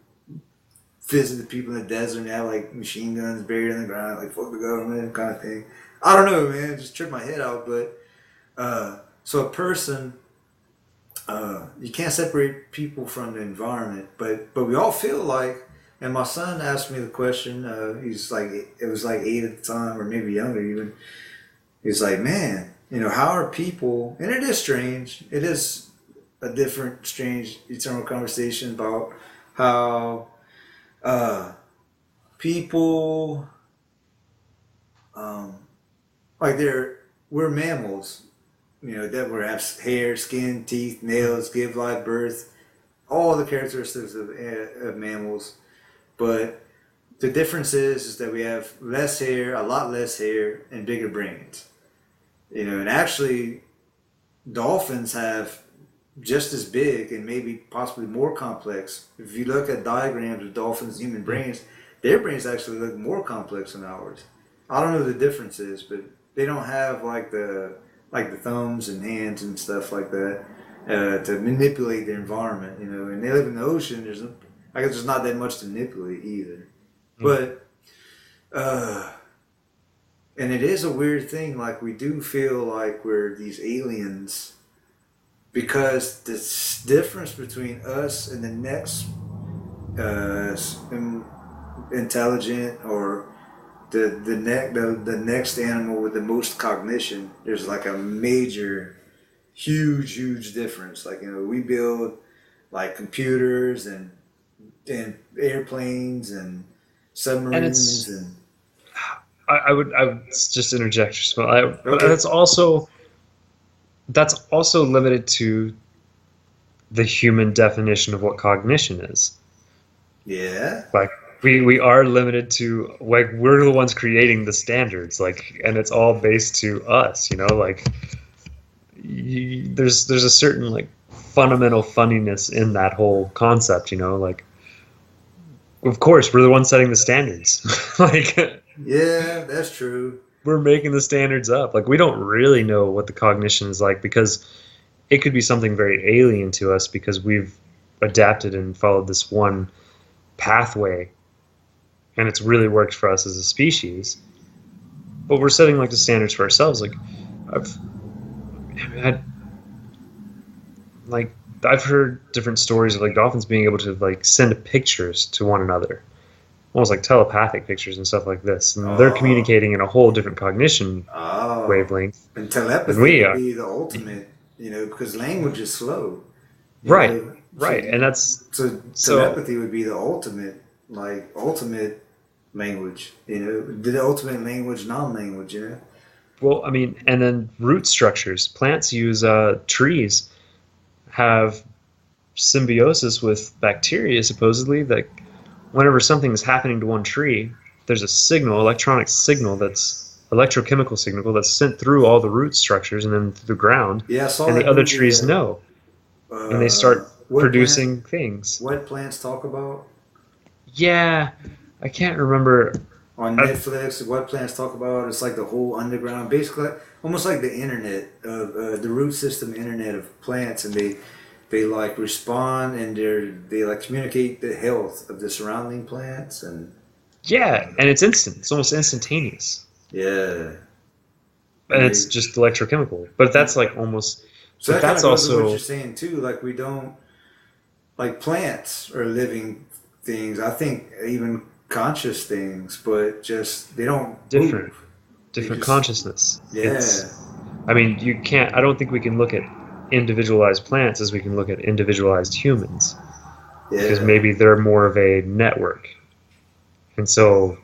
visit the people in the desert and they have like machine guns buried in the ground, like fuck the government kind of thing. I don't know, man. It just tripped my head out. But so a person, you can't separate people from the environment, but we all feel like. And my son asked me the question. He's like, it was like 8 at the time, or maybe younger even. He's like, man, you know, how are people? And it is strange. It is a different, strange, eternal conversation about how uh, people um, like we're mammals, you know, that we have hair, skin, teeth, nails, give life, birth, all the characteristics of mammals. But the difference is that we have less hair, a lot less hair, and bigger brains. You know, and actually, dolphins have just as big and maybe possibly more complex. If you look at diagrams of dolphins' human brains, their brains actually look more complex than ours. I don't know what the difference is, but they don't have like the thumbs and hands and stuff like that to manipulate their environment. You know, and they live in the ocean. I guess there's not that much to manipulate either. Mm. But and it is a weird thing. Like we do feel like we're these aliens because the difference between us and the next uh, intelligent or the next animal with the most cognition, there's like a major, huge difference. Like, we build like computers and airplanes and And submarines it's and I would just interject just but okay. that's also limited to the human definition of what cognition is. Yeah. Like we are limited to, like, we're the ones creating the standards, like, and it's all based to us, like there's a certain like fundamental funniness in that whole concept, like of course we're the ones setting the standards. Like Yeah, that's true. we're making the standards up. Like we don't really know what the cognition is like because it could be something very alien to us because we've adapted and followed this one pathway and it's really worked for us as a species. But we're setting like the standards for ourselves. I've had like I've heard different stories of like dolphins being able to like send pictures to one another, almost like telepathic pictures and stuff like this, and they're Oh, communicating in a whole different cognition oh. wavelength And than telepathy we would are. be the ultimate, because language is slow, Right, So right, and that's so. telepathy would be the ultimate language, the ultimate language, non-language. Well, I mean, and then root structures. Plants use trees have symbiosis with bacteria supposedly that whenever something is happening to one tree, there's a signal, electronic signal that's electrochemical signal that's sent through all the root structures and then through the ground, Yeah, I saw and the that other movie. trees know, and they start What plant? producing things. What plants talk about Yeah, I can't remember. on I, Netflix? What plants talk about? It's like the whole underground, basically, almost like the internet of the root system internet of plants, and they like respond and they like communicate the health of the surrounding plants and yeah, and it's instant. It's almost instantaneous, yeah, and and it's they just electrochemical. But and that's like almost. so But that kind that's of goes with what you're also saying too. Like we don't like plants are living things. I think even conscious things, but just they don't different, move. They different just consciousness. yeah, I mean, you can't. I don't think we can look at individualized plants as we can look at individualized humans because yeah, maybe they're more of a network. And so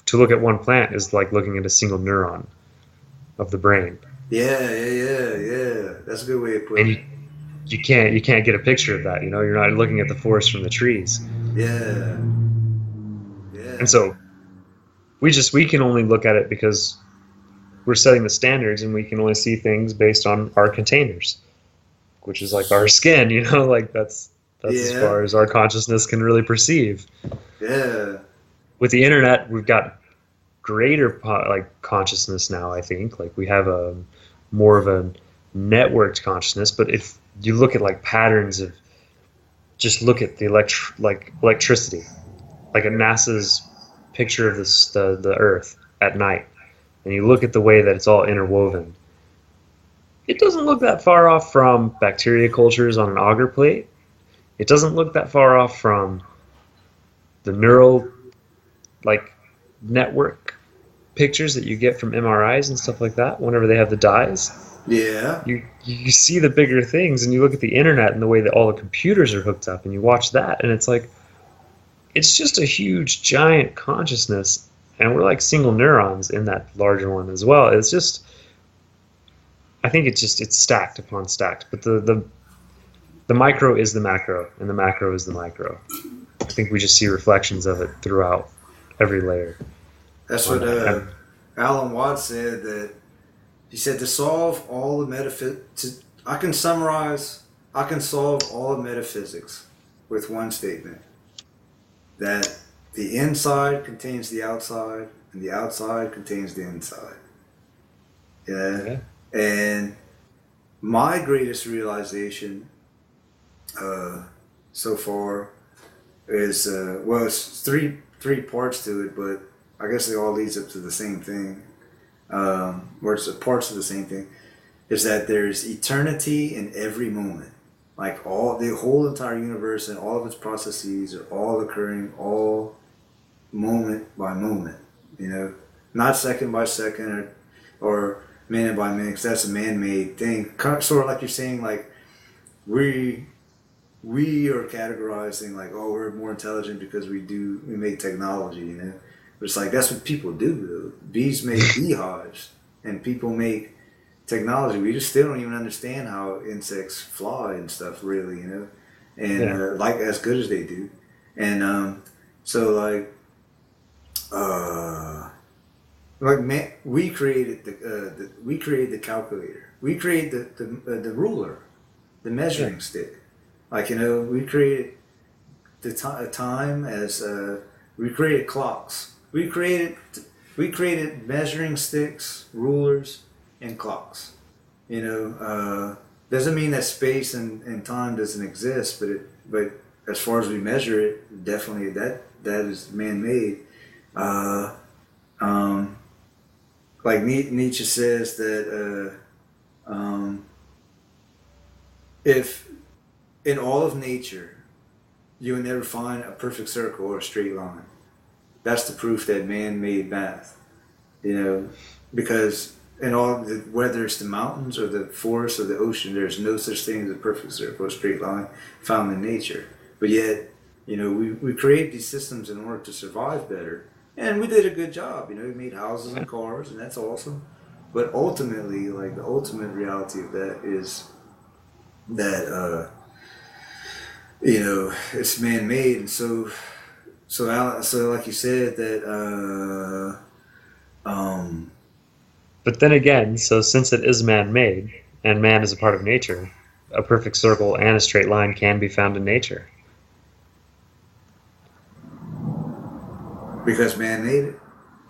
to look at one plant is like looking at a single neuron of the brain. yeah. That's a good way of And putting it. you can't get a picture of that, You're not looking at the forest from the trees. Yeah, And yeah, so we can only look at it because we're setting the standards and we can only see things based on our containers, which is like our skin, like that's as yeah, far as our consciousness can really perceive. yeah, With the internet, we've got greater like consciousness now. I think like we have a more of a networked consciousness. But if you look at like patterns of just look at the electricity, like at NASA's picture of the Earth at night, and you look at the way that it's all interwoven, it doesn't look that far off from bacteria cultures on an agar plate. It doesn't look that far off from the neural like network pictures that you get from MRIs and stuff like that whenever they have the dyes. yeah. You see the bigger things and you look at the internet and the way that all the computers are hooked up and you watch that and it's like it's just a huge giant consciousness and we're like single neurons in that larger one as well. It's just I think it's stacked upon stacked, but the micro is the macro and the macro is the micro. I think we just see reflections of it throughout every layer That's on what that. And Alan Watts said. That he said to solve all the metaphysics. I can summarize. I can solve all the metaphysics with one statement: that the inside contains the outside, and the outside contains the inside. Yeah, yeah, and my greatest realization so far is well, it's three parts to it, but I guess it all leads up to the same thing. Or it's parts of the same thing. Is that there's eternity in every moment. Like all the whole entire universe and all of its processes are all occurring all moment by moment. you know, not second by second or minute by minute, because that's a man-made thing. Sort of like you're saying, like we we are categorizing like, oh, we're more intelligent because we make technology, you know. But it's like that's what people do. Though. Bees make beehives, and people make technology. We just still don't even understand how insects fly and stuff, really, you know, and Yeah. like as good as they do. And so uh, like man, we created the calculator. We created the ruler, the Yeah. measuring stick. Like, you know, we created the time as we created clocks. We created measuring sticks, rulers, and clocks. You know, doesn't mean that space and time doesn't exist, but as far as we measure it, definitely that is man made. Uh, um, like Nietzsche says that if in all of nature you will never find a perfect circle or a straight line. That's the proof that man made math. You know, because in all the, whether it's the mountains or the forest or the ocean, there's no such thing as a perfect circle or straight line found in nature. But yet, you know, we create these systems in order to survive better, and we did a good job. You know, we made houses and cars, and that's awesome. But ultimately, like the ultimate reality of that is that you know it's man made, and so like you said that But then again, so since it is man-made and man is a part of nature, a perfect circle and a straight line can be found in nature. because man made it.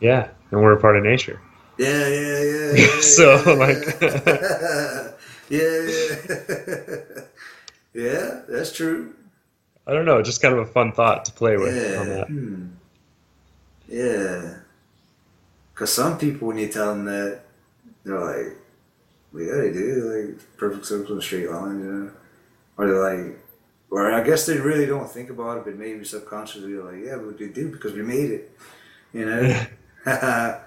Yeah, and we're a part of nature. Yeah, yeah, So yeah, like, yeah, yeah, yeah. Yeah, that's true. I don't know, just kind of a fun thought to play with on Yeah, that. yeah. Because some people, when you tell them that, they're like, well, yeah, they do, like perfect circles and straight lines, you know. Or they're like, or I guess they really don't think about it, but maybe subconsciously they're like, yeah, but they do because we made it, you know. uh,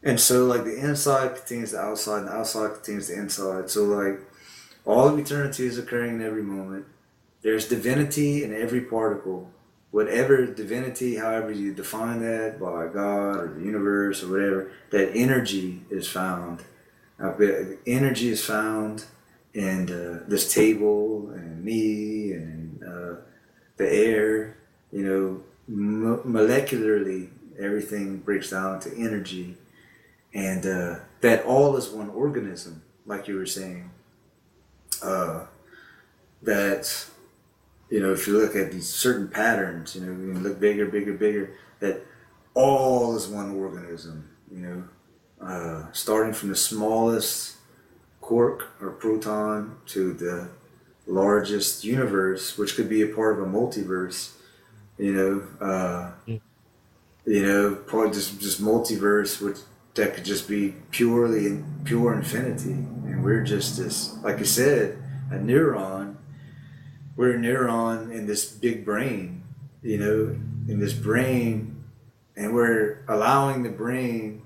and so like the inside contains the outside, and the outside contains the inside. So like all of eternity is occurring in every moment. There's divinity in every particle. Whatever divinity, however you define that, by God or the universe or whatever, that energy is found. Energy is found in this table and me and the air. You know, molecularly, everything breaks down to energy, and that all is one organism, like you were saying. Uh, that you know, if you look at these certain patterns, you know, you can look bigger, bigger, bigger, that all is one organism, you know, starting from the smallest quark or proton to the largest universe, which could be a part of a multiverse, you know, probably just multiverse, which that could just be purely in pure infinity, and we're just this, like you said, a neuron. We're a neuron in this big brain, you know, in this brain, and we're allowing the brain,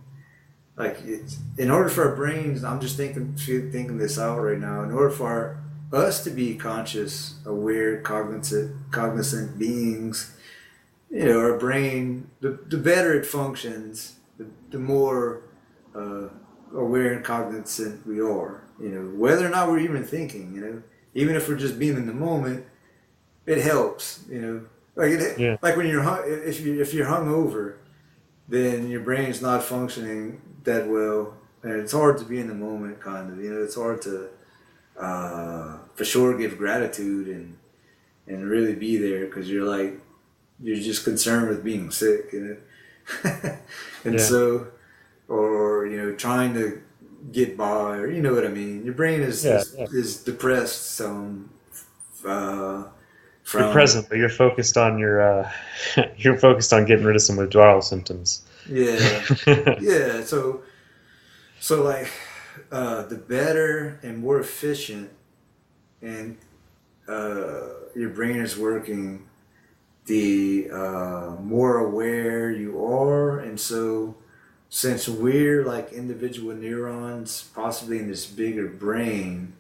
like, it's, in order for our brains, I'm just thinking this out right now. In order for us to be conscious, aware, cognizant beings, you know, our brain, the better it functions, the more uh, aware and cognizant we are. You know, whether or not we're even thinking, you know, even if we're just being in the moment, it helps, you know. Yeah. Like when if you're hungover, then your brain's not functioning that well, and it's hard to be in the moment. Kind of, you know, it's hard to for sure give gratitude and really be there because you're just concerned with being sick, you know. And Yeah. so, or you know, trying to get by, or you know what I mean. Your brain Yeah. Yeah. is depressed, uh, You're from present, but you're focused on your you're focused on getting rid of some withdrawal symptoms. yeah, yeah. So like the better and more efficient and your brain is working, the more aware you are. And so, since we're like individual neurons, possibly in this bigger brain,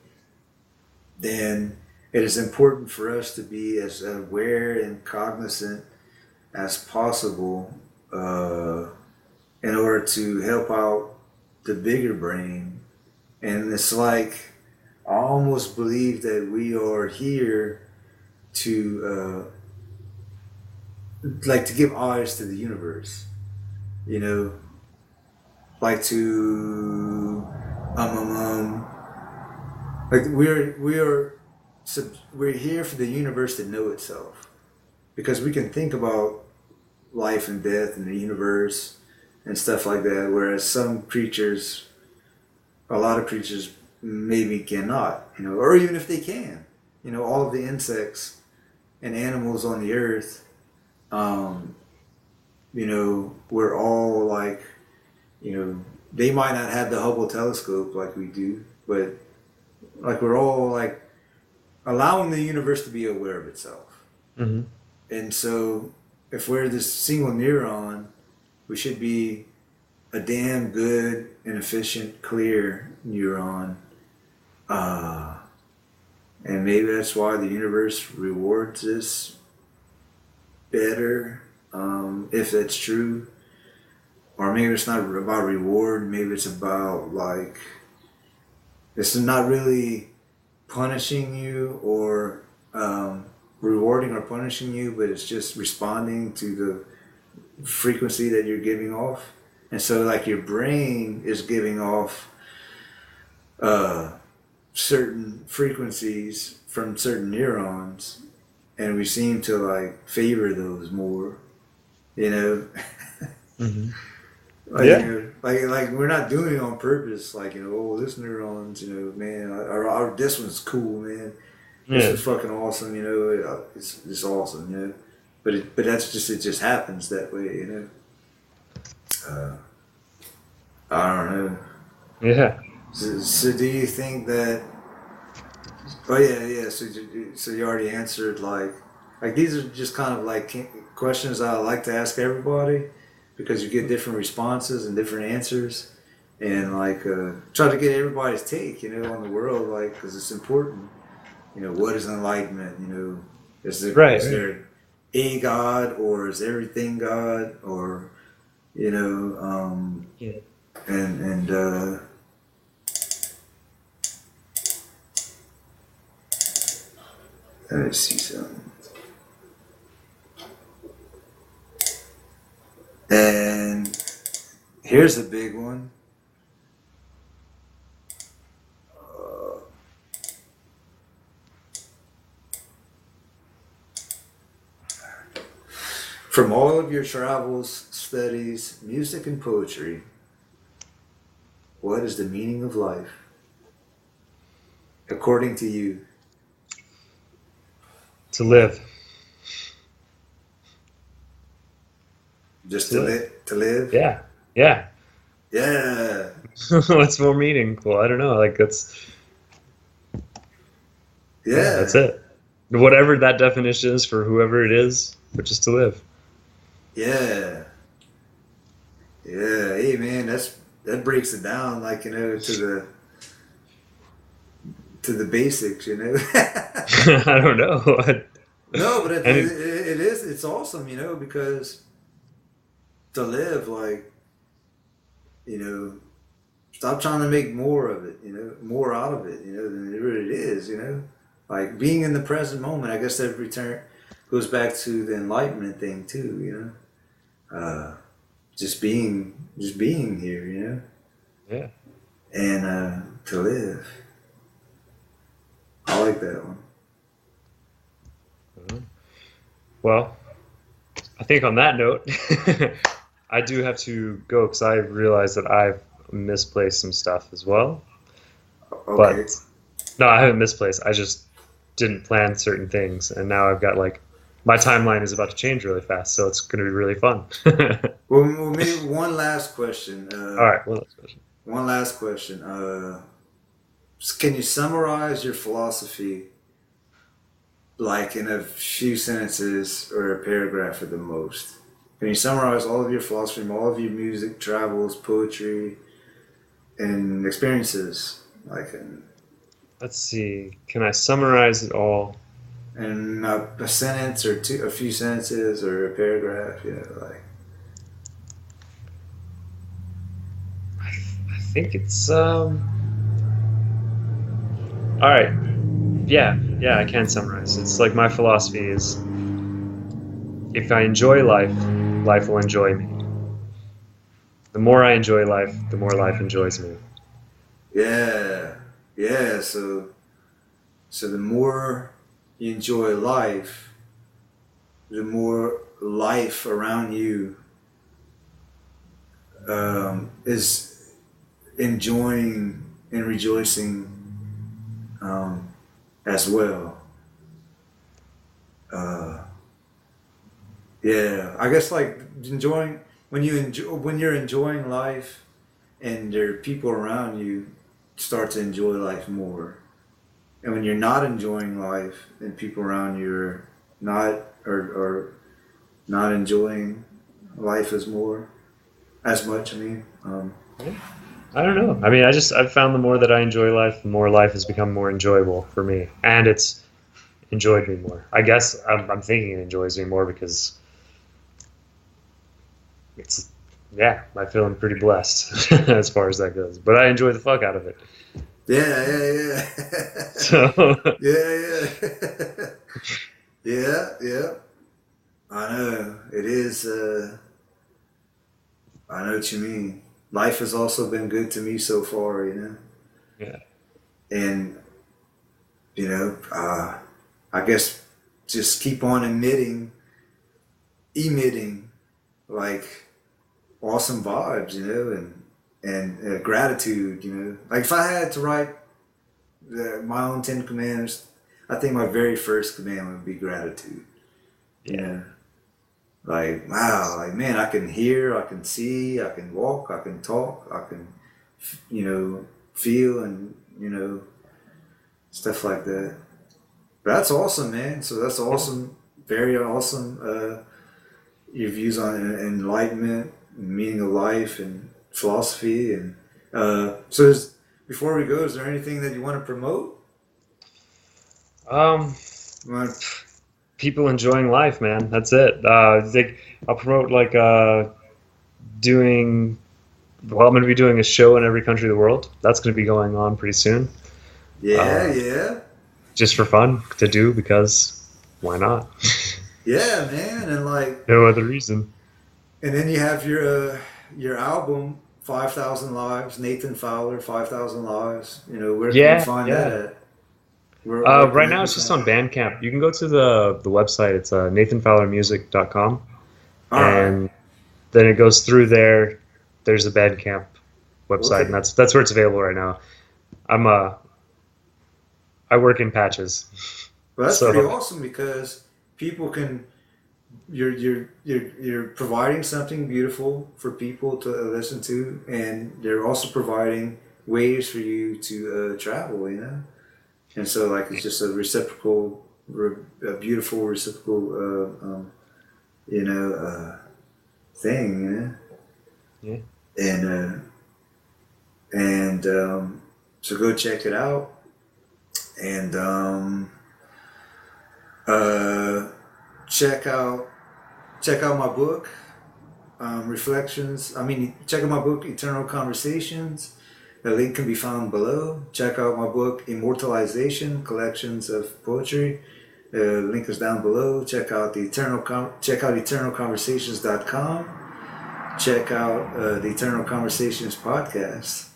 then it is important for us to be as aware and cognizant as possible in order to help out the bigger brain. And it's like, I almost believe that we are here to like to give eyes to the universe, you know, like to um um um like we're here for the universe to know itself, because we can think about life and death and the universe and stuff like that, whereas some creatures, a lot of creatures maybe cannot, you know, or even if they can, you know, all of the insects and animals on the earth, um, you know, we're all like, you know, they might not have the Hubble telescope like we do, but like we're all like allowing the universe to be aware of itself. Mm-hmm. And so if we're this single neuron, we should be a damn good and efficient, clear neuron. And maybe that's why the universe rewards us better, if that's true. Or maybe it's not about reward, maybe it's about like, it's not really punishing you or rewarding or punishing you, but it's just responding to the frequency that you're giving off. And so like your brain is giving off certain frequencies from certain neurons, and we seem to like favor those more, you know. Mm-hmm. Like, Yeah. you know, like we're not doing it on purpose. Like, you know, oh, this neurons, you know, man, or this one's cool, man. This Yeah. is fucking awesome, you know. It's awesome, you know. But that's just, it just happens that way, you know. I don't know. Yeah. So do you think that? Oh yeah. So you already answered like these are just kind of like questions I like to ask everybody, because you get different responses and different answers, and like try to get everybody's take, you know, on the world, like, because it's important. You know, what is enlightenment? You know, Right. is there a God, or is everything God, or you know, Yeah. and let me see something. And here's a big one. From all of your travels, studies, music, and poetry, what is the meaning of life, according to you? To live. Just To live. to live? Yeah. Yeah. Yeah. What's more meaningful? I don't know. Like yeah, Yeah. that's it. Whatever that definition is for whoever it is, but just to live. Yeah. Yeah. Hey man, that breaks it down, like, you know, to the basics, you know. I don't know. No, but And it is, it's awesome, you know, because to live, like, you know, stop trying to make more of it, you know, more out of it, you know, than it really is, you know. Like being in the present moment, I guess that return goes back to the enlightenment thing too, you know. Just being here, you know, yeah. and to live. I like that one. Well, I think on that note, I do have to go because I realize that I've misplaced some stuff as well. Okay. But no, I haven't misplaced. I just didn't plan certain things, and now I've got like my timeline is about to change really fast, so it's going to be really fun. Well, maybe one last question. All right, well, that's question. One last question. Can you summarize your philosophy like in a few sentences or a paragraph at the most? Can you summarize all of your philosophy, from all of your music, travels, poetry, and experiences, like Let's see. Can I summarize it all? in a sentence or two, a few sentences or a paragraph? You know, like I think it's all right. Yeah, I can summarize. It's like my philosophy is if I enjoy life, life will enjoy me. The more I enjoy life, the more life enjoys me. yeah, yeah. So the more you enjoy life, the more life around you is enjoying and rejoicing as well. Uh, yeah, I guess like enjoying when you're enjoying life and there are people around you start to enjoy life more. And when you're not enjoying life and people around you are not or not enjoying life as much. I mean, Yeah. I don't know. I mean, I've found the more that I enjoy life, the more life has become more enjoyable for me, and it's enjoyed me more. I guess I'm thinking it enjoys me more because it's yeah, I'm feeling pretty blessed as far as that goes. But I enjoy the fuck out of it. yeah. So Yeah. Yeah. I know it is. I know what you mean. Life has also been good to me so far, you know, yeah, and I guess just keep on emitting like awesome vibes, you know, and gratitude, you know. Like if I had to write my own 10 commandments, I think my very first commandment would be gratitude. You yeah, know, like wow, that's like man, I can hear, I can see, I can walk, I can talk, I can, feel, and stuff like that. But that's awesome, man. So that's yeah. awesome, very awesome. Your views on enlightenment, meaning of life, and philosophy, and before we go, is there anything that you want to promote? Um, You want people enjoying life, man. That's it. Like I'll promote like doing. Well, I'm going to be doing a show in every country of the world. That's going to be going on pretty soon. Yeah, Uh, yeah, just for fun to do because why not? yeah, man, and like, No other reason. and then you have your album, 5,000 Lives, Nathan Fowler, 5,000 Lives. You know, where can we Yeah, find that yeah. at? Where can Right that now be it's just found? on Bandcamp. You can go to the website. It's nathanfowlermusic.com, All right. and then it goes through there. There's a Bandcamp website, and Okay. that's where it's available right now. I'm I work in patches, Well, that's pretty so awesome because people can you're providing something beautiful for people to listen to, and they're also providing ways for you to travel, you know. And so, like, it's just a a beautiful reciprocal, you know, thing, you know. yeah. And so go check it out, and uh, check out check out my book, Reflections. I mean, check out my book, Eternal Conversations. The link can be found below. Check out my book, Immortalization, Collections of Poetry. The link is down below. Check out eternalconversations.com. Check out the Eternal Conversations podcast.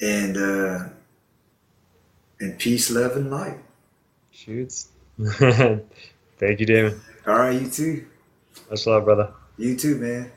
And peace, love, and light. Shoots. Thank you, Damon. All right, you too. Much love, brother. You too, man.